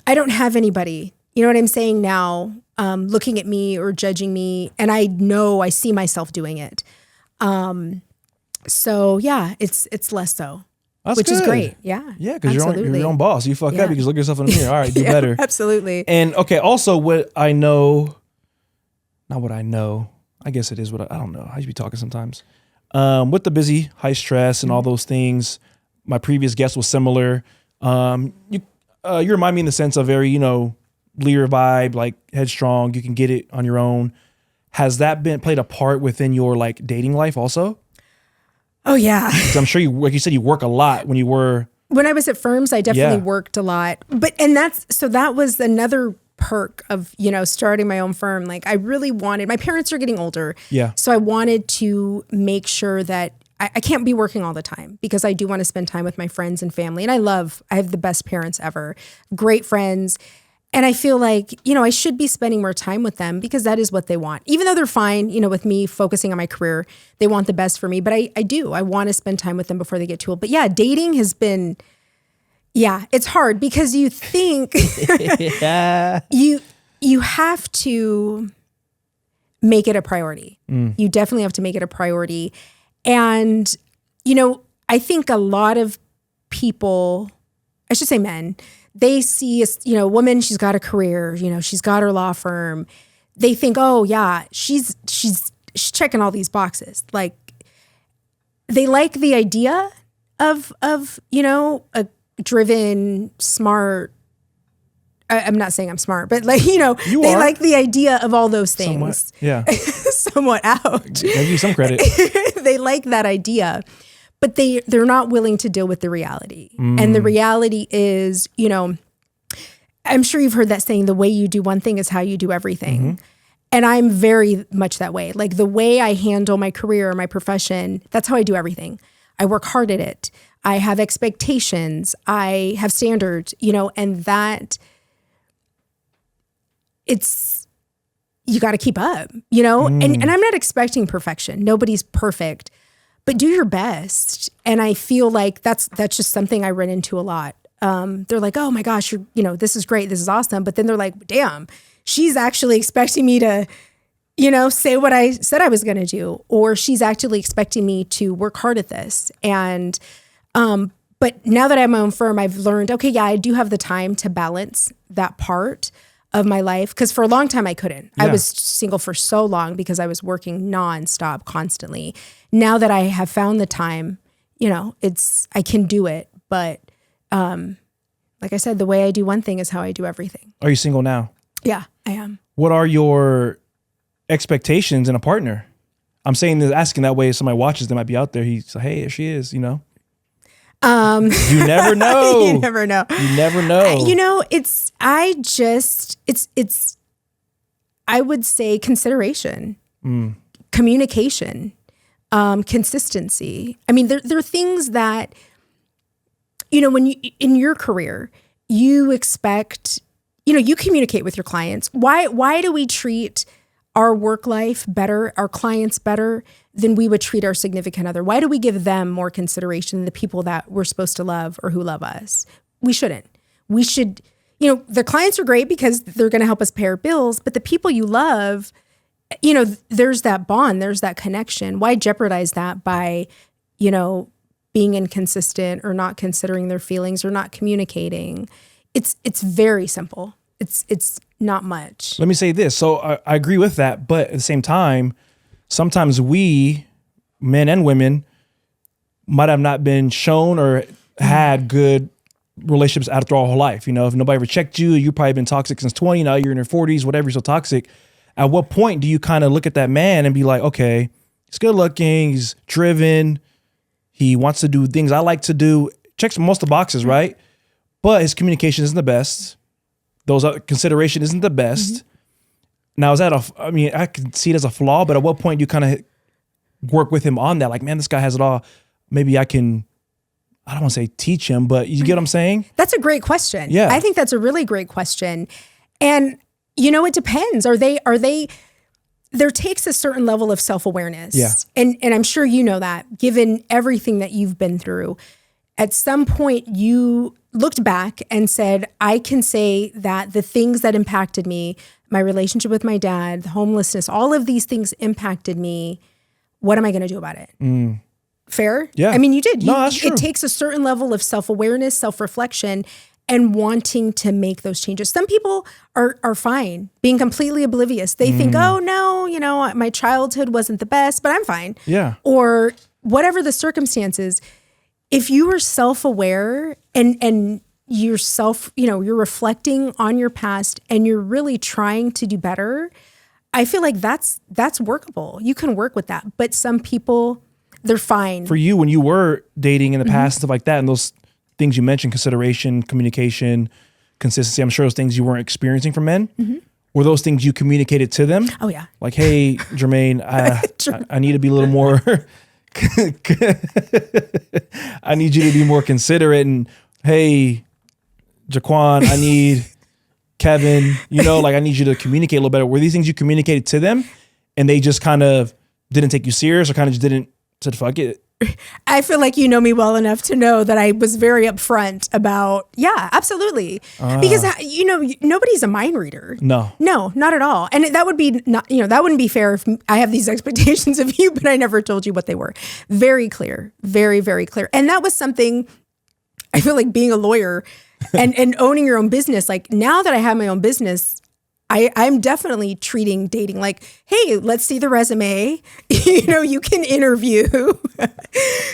I don't have anybody, you know what I'm saying now, looking at me or judging me. And I know I see myself doing it. So yeah, it's less so. That's which good. Is great. Yeah. Yeah, because you're your own boss. You fuck up, you can look yourself in the mirror. All right, do better. Absolutely. And okay, also what I know, not what I know, I guess it is what I don't know. I used to be talking sometimes. With the busy, high stress and all those things, my previous guest was similar. You remind me in the sense of very, you know, leader vibe, like headstrong, you can get it on your own. Has that played a part within your like dating life also? Oh yeah. I'm sure like you said, you work a lot when I was at firms, I definitely worked a lot, that was another perk of, you know, starting my own firm. Like I really wanted, my parents are getting older. Yeah. So I wanted to make sure that I can't be working all the time because I do want to spend time with my friends and family. And I have the best parents ever, great friends. And I feel like, you know, I should be spending more time with them because that is what they want. Even though they're fine, you know, with me focusing on my career, they want the best for me. But I want to spend time with them before they get too old. But yeah, dating has been, it's hard because you think you have to make it a priority. You definitely have to make it a priority. And, you know, I think a lot of people, I should say men, they see, you know, a woman, she's got a career, you know, she's got her law firm. They think, oh yeah, she's checking all these boxes. Like they like the idea of, you know, a driven, smart, I'm not saying I'm smart, but like, you know, they like the idea of all those things. Somewhat, yeah. Somewhat out. Give you some credit. They like that idea. But they're not willing to deal with the reality. And the reality is, you know, I'm sure you've heard that saying, the way you do one thing is how you do everything. And I'm very much that way. Like the way I handle my career, my profession, that's how I do everything. I work hard at it. I have expectations. I have standards, you know, and that you got to keep up, you know, and I'm not expecting perfection. Nobody's perfect. but do your best. And I feel like that's just something I run into a lot. They're like, oh my gosh, this is great. This is awesome. But then they're like, damn, she's actually expecting me to, say what I said I was going to do, or she's actually expecting me to work hard at this. And, but now that I have my own firm, I've learned, okay, yeah, I do have the time to balance that part of my life. Cause for a long time I couldn't. I was single for so long because I was working nonstop constantly. Now that I have found the time, I can do it. But, like I said, the way I do one thing is how I do everything. Are you single now? Yeah, I am. What are your expectations in a partner? I'm saying this, asking that way. If somebody watches, they might be out there. He's like, hey, there she is, You never know. You never know. You never know. I would say consideration, communication, consistency. I mean, there are things that, when you, in your career, you expect, you communicate with your clients. Why do we treat our work life better, our clients better than we would treat our significant other? Why do we give them more consideration than the people that we're supposed to love or who love us? We shouldn't. We should, the clients are great because they're going to help us pay our bills, but the people you love, there's that bond, there's that connection. Why jeopardize that by, being inconsistent or not considering their feelings or not communicating? It's very simple. It's not much. Let me say this. So I agree with that, but at the same time, sometimes we, men and women, might have not been shown or had good relationships after our whole life. If nobody ever checked you, you've probably been toxic since 20, now you're in your 40s, whatever, you're so toxic. At what point do you kind of look at that man and be like, okay, he's good looking, he's driven, he wants to do things I like to do, checks most of the boxes, right? But his communication isn't the best. Those consideration isn't the best. Mm-hmm. Now, is that I can see it as a flaw, but at what point do you kind of work with him on that? Like, man, this guy has it all. Maybe I don't want to say teach him, but you get what I'm saying? That's a great question. Yeah. I think that's a really great question. And, it depends. There takes a certain level of self-awareness. Yeah. And I'm sure you know that, given everything that you've been through. At some point, you looked back and said, I can say that the things that impacted me, my relationship with my dad, the homelessness, all of these things impacted me. What am I going to do about it? Fair? Yeah. I mean, you did. No, that's true. It takes a certain level of self-awareness, self-reflection, and wanting to make those changes. Some people are fine being completely oblivious. They think, oh no, my childhood wasn't the best, but I'm fine. Yeah. Or whatever the circumstances. If you are self-aware and you're you're reflecting on your past and you're really trying to do better, I feel like that's workable. You can work with that. But some people, they're fine. For you, when you were dating in the past, stuff like that, and those things you mentioned, consideration, communication, consistency, I'm sure those things you weren't experiencing from men. Mm-hmm. Were those things you communicated to them? Oh yeah. Like, hey, Jermaine, I need to be a little more... I need you to be more considerate, and hey, Jaquan, I need Kevin, I need you to communicate a little better. Were these things you communicated to them and they just kind of didn't take you serious or kind of just didn't said, fuck it? I feel like you know me well enough to know that I was very upfront about, yeah, absolutely. Because, nobody's a mind reader. No, not at all. And that would be that wouldn't be fair if I have these expectations of you, but I never told you what they were. Very clear, very, very clear. And that was something I feel like being a lawyer and owning your own business. Like now that I have my own business, I'm definitely treating dating like, hey, let's see the resume. You can interview.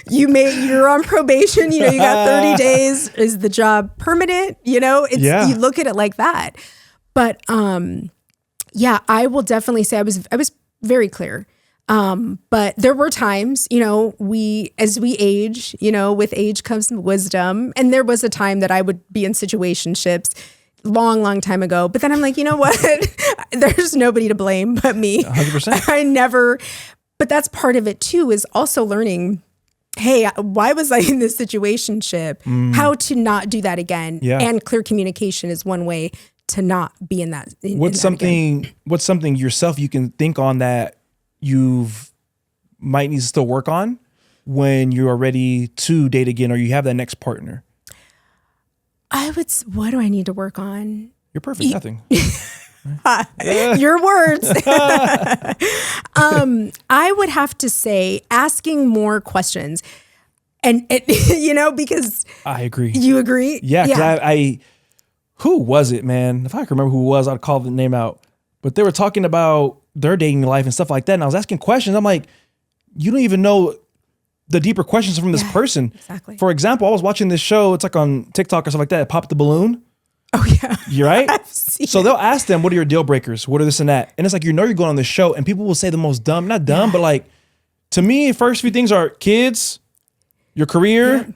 You're on probation. You got 30 days. Is the job permanent? You look at it like that. But yeah, I will definitely say I was very clear. But there were times, as we age, with age comes wisdom. And there was a time that I would be in situationships long time ago. But then I'm like, you know what? There's nobody to blame but me. 100%. But that's part of it too, is also learning, hey, why was I in this situationship? How to not do that again. Yeah. And clear communication is one way to not be in that. What's something yourself you can think on that you've might need to still work on when you are ready to date again or you have that next partner? What do I need to work on? You're perfect. Nothing. Your words. I would have to say asking more questions. And because I agree. You agree? Yeah. Cause I who was it, man? If I could remember who it was, I'd call the name out. But they were talking about their dating life and stuff like that. And I was asking questions. I'm like, you don't even know the deeper questions from this person. Exactly. For example, I was watching this show. It's like on TikTok or stuff like that. Pop the balloon. Oh yeah. You're right. So it. they'll ask them, what are your deal breakers? What are this and that? And it's like, you're going on this show and people will say the most dumb, not dumb, but like, to me, first few things are kids, your career,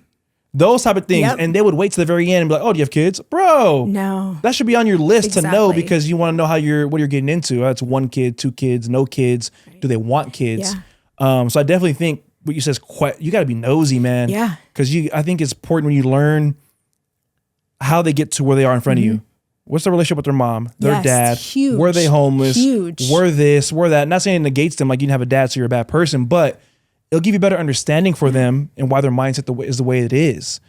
those type of things. Yep. And they would wait to the very end and be like, oh, do you have kids? Bro, no. That should be on your list to know Exactly. because you want to know what you're getting into. That's 1 kid, 2 kids, no kids. Do they want kids? Yeah. So I definitely think what you said is you got to be nosy, man. Yeah. Because I think it's important when you learn how they get to where they are in front of you. What's the relationship with their mom, their Yes, dad? huge. Were they homeless? Huge. Were this, were that? Not saying it negates them like you didn't have a dad, so you're a bad person, but it'll give you better understanding for them and why their mindset is the way it is.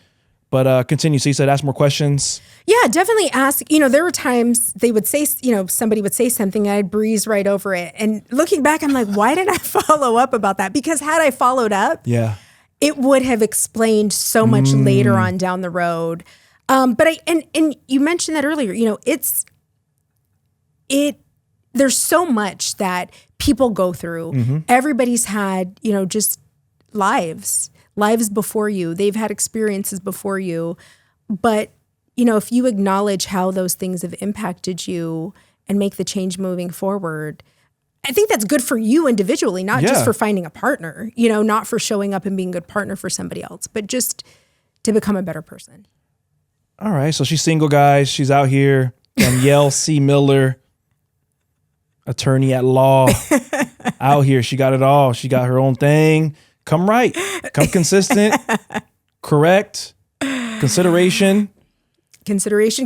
But continue. So you said ask more questions. Yeah, definitely ask. There were times they would say, somebody would say something and I'd breeze right over it. And looking back, I'm like, why didn't I follow up about that? Because had I followed up, it would have explained so much later on down the road. But and you mentioned that earlier, there's so much that people go through. Everybody's had, just lives before you. They've had experiences before you. But, if you acknowledge how those things have impacted you and make the change moving forward, I think that's good for you individually, not just for finding a partner, not for showing up and being a good partner for somebody else, but just to become a better person. All right. So she's single, guys. She's out here. Danielle C. Miller, attorney at law, out here. She got it all. She got her own thing. Come right. Come consistent. Correct. Consideration,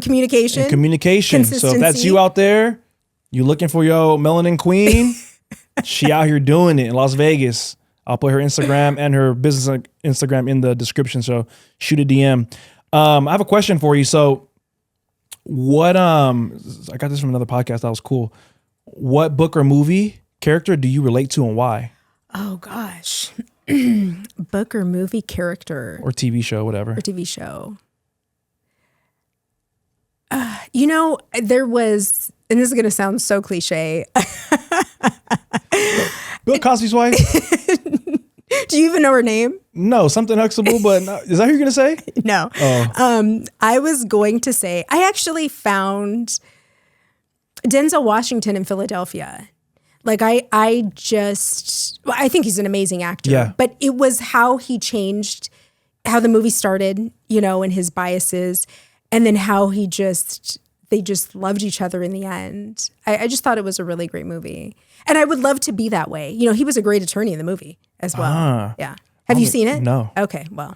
communication. So if that's you out there, you looking for your melanin queen, she out here doing it in Las Vegas. I'll put her Instagram and her business Instagram in the description. So shoot a DM. I have a question for you. So what, I got this from another podcast. That was cool. What book or movie character do you relate to and why? Oh gosh. Book or movie character. Or TV show, whatever. Or TV show. There was, and this is going to sound so cliche. Bill Cosby's wife? Do you even know her name? No, something Huxtable, but no. Is that who you're going to say? No. Oh. I was going to say, I actually found Denzel Washington in Philadelphia. Like I think he's an amazing actor. Yeah. But it was how he changed, how the movie started, and his biases, and then how they just loved each other in the end. I just thought it was a really great movie. And I would love to be that way. He was a great attorney in the movie as well. Yeah. Have you seen it? No. Okay, well.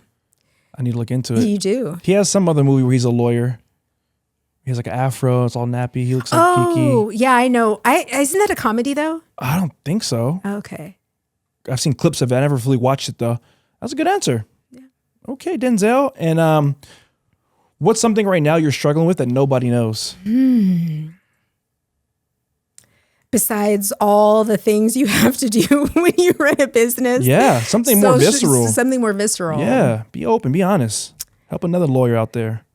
I need to look into it. You do. He has some other movie where he's a lawyer. He has like an afro. It's all nappy. He looks like Kiki. Oh, yeah, I know. Isn't that a comedy though? I don't think so. Okay. I've seen clips of it. I never fully watched it though. That's a good answer. Yeah. Okay, Denzel. And what's something right now you're struggling with that nobody knows? Besides all the things you have to do when you run a business. Yeah, something more visceral. Something more visceral. Yeah, be open, be honest. Help another lawyer out there.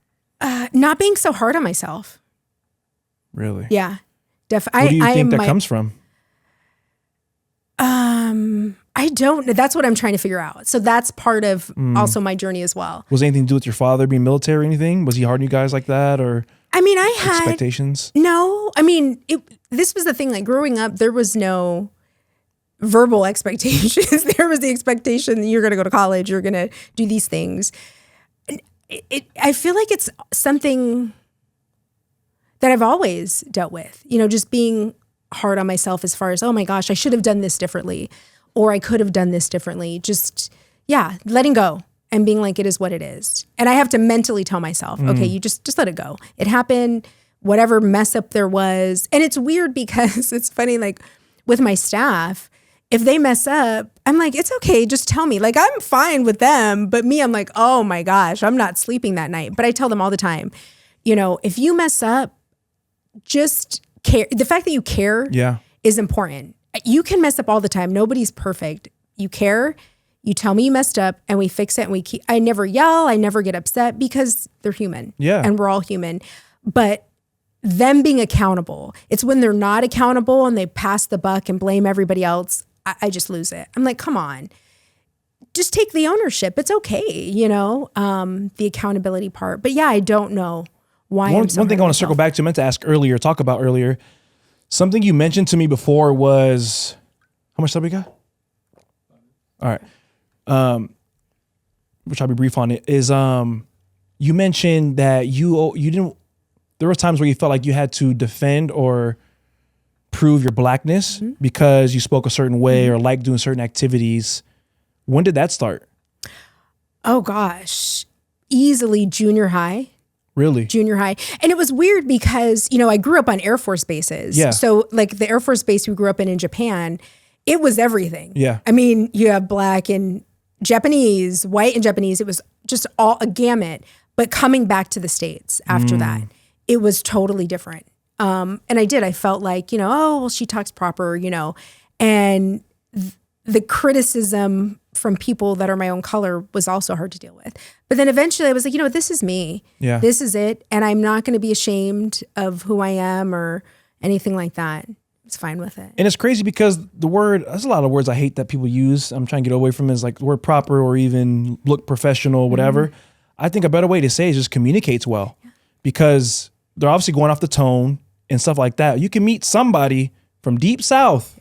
Not being so hard on myself. Really? Yeah. What do you think that comes from? I don't. That's what I'm trying to figure out. So that's part of also my journey as well. Was it anything to do with your father being military or anything? Was he hard on you guys like that, or? I mean, I had expectations. No, I mean, this was the thing. Like growing up, there was no verbal expectations. There was the expectation that you're going to go to college, you're going to do these things. And I feel like it's something that I've always dealt with. Just being hard on myself as far as, oh my gosh, I should have done this differently, or I could have done this differently. Just letting go. And being like, it is what it is. And I have to mentally tell myself, okay, you just let it go. It happened, whatever mess up there was. And it's weird because it's funny, like with my staff, if they mess up, I'm like, it's okay, just tell me. Like, I'm fine with them, but me, I'm like, oh my gosh, I'm not sleeping that night. But I tell them all the time, if you mess up, just care. The fact that you care is important. You can mess up all the time. Nobody's perfect. You care. You tell me you messed up and we fix it. And I never yell. I never get upset because they're human. Yeah. And we're all human. But them being accountable, it's when they're not accountable and they pass the buck and blame everybody else. I just lose it. I'm like, come on, just take the ownership. It's okay. The accountability part. But yeah, I don't know why. One thing I want to circle back to, I meant to ask earlier, talk about earlier, something you mentioned to me before was, how much time we got? All right. Which I'll be brief on it, is you mentioned that you didn't, there were times where you felt like you had to defend or prove your blackness because you spoke a certain way or liked doing certain activities. When did that start? Oh gosh, easily junior high. Really? Junior high. And it was weird because, I grew up on Air Force bases. Yeah. So like the Air Force base we grew up in Japan, it was everything. Yeah. I mean, you have black and Japanese, white and Japanese. It was just all a gamut. But coming back to the States after that, it was totally different. And I felt like, she talks proper, and the criticism from people that are my own color was also hard to deal with. But then eventually I was like, this is me. Yeah. This is it. And I'm not going to be ashamed of who I am or anything like that. It's fine with it. And it's crazy because there's a lot of words I hate that people use. I'm trying to get away from is like the word proper or even look professional, whatever. I think a better way to say it is just communicates well because they're obviously going off the tone and stuff like that. You can meet somebody from deep South,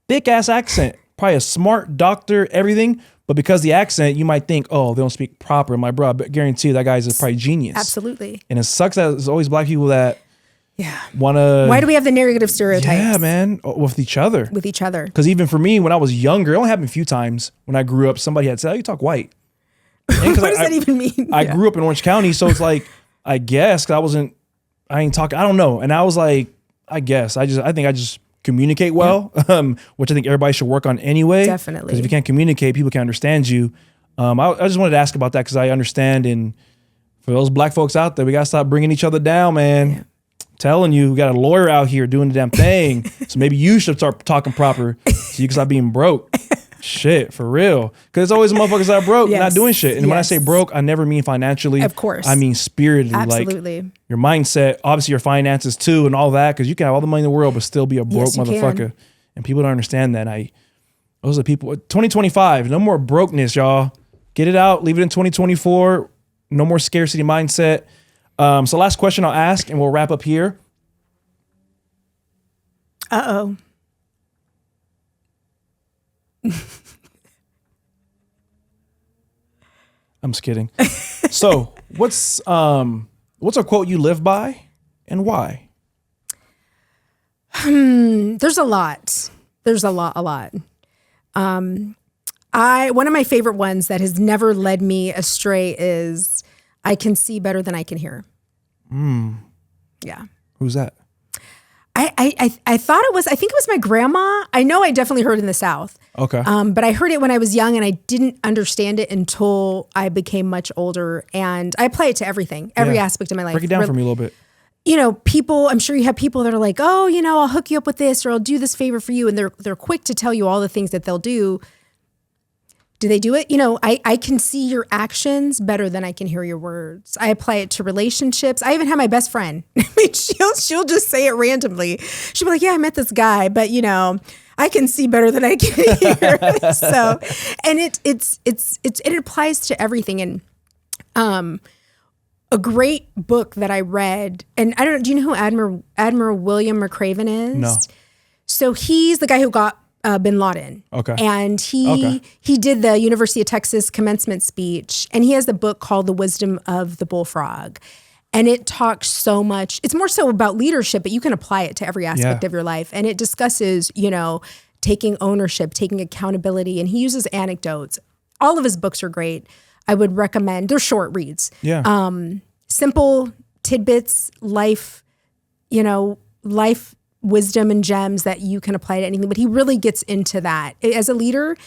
thick ass accent, probably a smart doctor, everything. But because the accent, you might think, oh, they don't speak proper. My bro, I guarantee you that guy's probably genius. Absolutely. And it sucks that there's always black people that want to. Why do we have the negative stereotypes? Yeah, man, with each other. With each other. Because even for me, when I was younger, it only happened a few times when I grew up, somebody had said, oh, you talk white. What does that even mean? I grew up in Orange County, so it's like, I guess, because I ain't talking, I don't know. And I was like, I guess, I think I just communicate well, which I think everybody should work on anyway. Definitely. Because if you can't communicate, people can't understand you. I just wanted to ask about that because I understand. And for those black folks out there, we got to stop bringing each other down, man. Yeah. Telling you, we got a lawyer out here doing the damn thing. So maybe you should start talking proper so you can stop being broke. Shit, for real. Because it's always motherfuckers that are broke, not doing shit. And when I say broke, I never mean financially. Of course. I mean spiritedly. Absolutely. Like your mindset, obviously your finances too, and all that. Because you can have all the money in the world, but still be a broke motherfucker. Can. And people don't understand that. Those are people. 2025, no more brokenness, y'all. Get it out. Leave it in 2024. No more scarcity mindset. So last question I'll ask, and we'll wrap up here. Uh-oh. I'm just kidding. So what's a quote you live by and why? There's a lot. There's a lot. One of my favorite ones that has never led me astray is I can see better than I can hear. Yeah. Who's that? I thought I think it was my grandma. I know I definitely heard it in the South. Okay. But I heard it when I was young and I didn't understand it until I became much older. And I apply it to everything, every aspect of my life. Break it down for me a little bit. People, I'm sure you have people that are like, oh, I'll hook you up with this or I'll do this favor for you. And they're quick to tell you all the things that they'll do. Do they do it? I can see your actions better than I can hear your words. I apply it to relationships. I even have my best friend. I mean, she'll just say it randomly. She'll be like, yeah, I met this guy, but I can see better than I can hear. So, and it applies to everything. And a great book that I read, and I don't know, do you know who Admiral William McRaven is? No. So he's the guy who got Bin Laden. Okay. And he did the University of Texas commencement speech, and he has the book called The Wisdom of the Bullfrog. And it talks so much, it's more so about leadership, but you can apply it to every aspect of your life. And it discusses, taking ownership, taking accountability, and he uses anecdotes. All of his books are great. I would recommend, they're short reads. Yeah. Simple tidbits, life wisdom and gems that you can apply to anything, but he really gets into that. As a leader,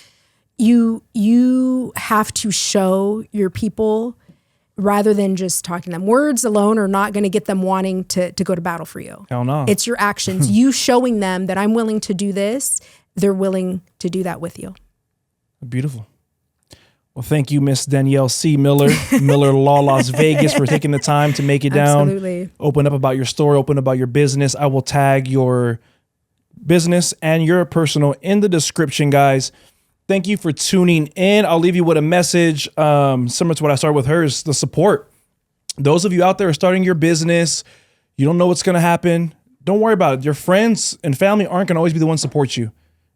you have to show your people rather than just talking to them. Words alone are not going to get them wanting to go to battle for you. Hell no. It's your actions. You showing them that I'm willing to do this, they're willing to do that with you. Beautiful. Well, thank you, Miss Danielle C. Miller, Miller Law Las Vegas, for taking the time to make it down. Absolutely. Open up about your story, open about your business. I will tag your business and your personal in the description, guys. Thank you for tuning in. I'll leave you with a message similar to what I started with her, is the support. Those of you out there are starting your business, you don't know what's going to happen. Don't worry about it. Your friends and family aren't going to always be the ones to support you.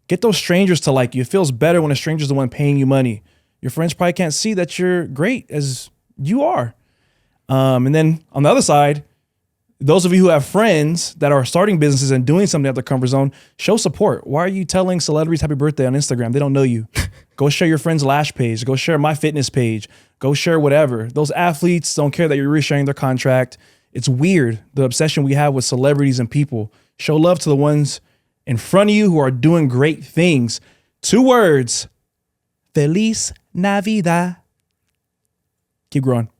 Get those strangers to like you. It feels better when a stranger's the one paying you money. Your friends probably can't see that you're great as you are. And then on the other side, those of you who have friends that are starting businesses and doing something out of their comfort zone, show support. Why are you telling celebrities happy birthday on Instagram? They don't know you. Go share your friend's Lash page. Go share my fitness page. Go share whatever. Those athletes don't care that you're resharing their contract. It's weird, the obsession we have with celebrities and people. Show love to the ones in front of you who are doing great things. 2 words. Feliz Navidad. Keep growing.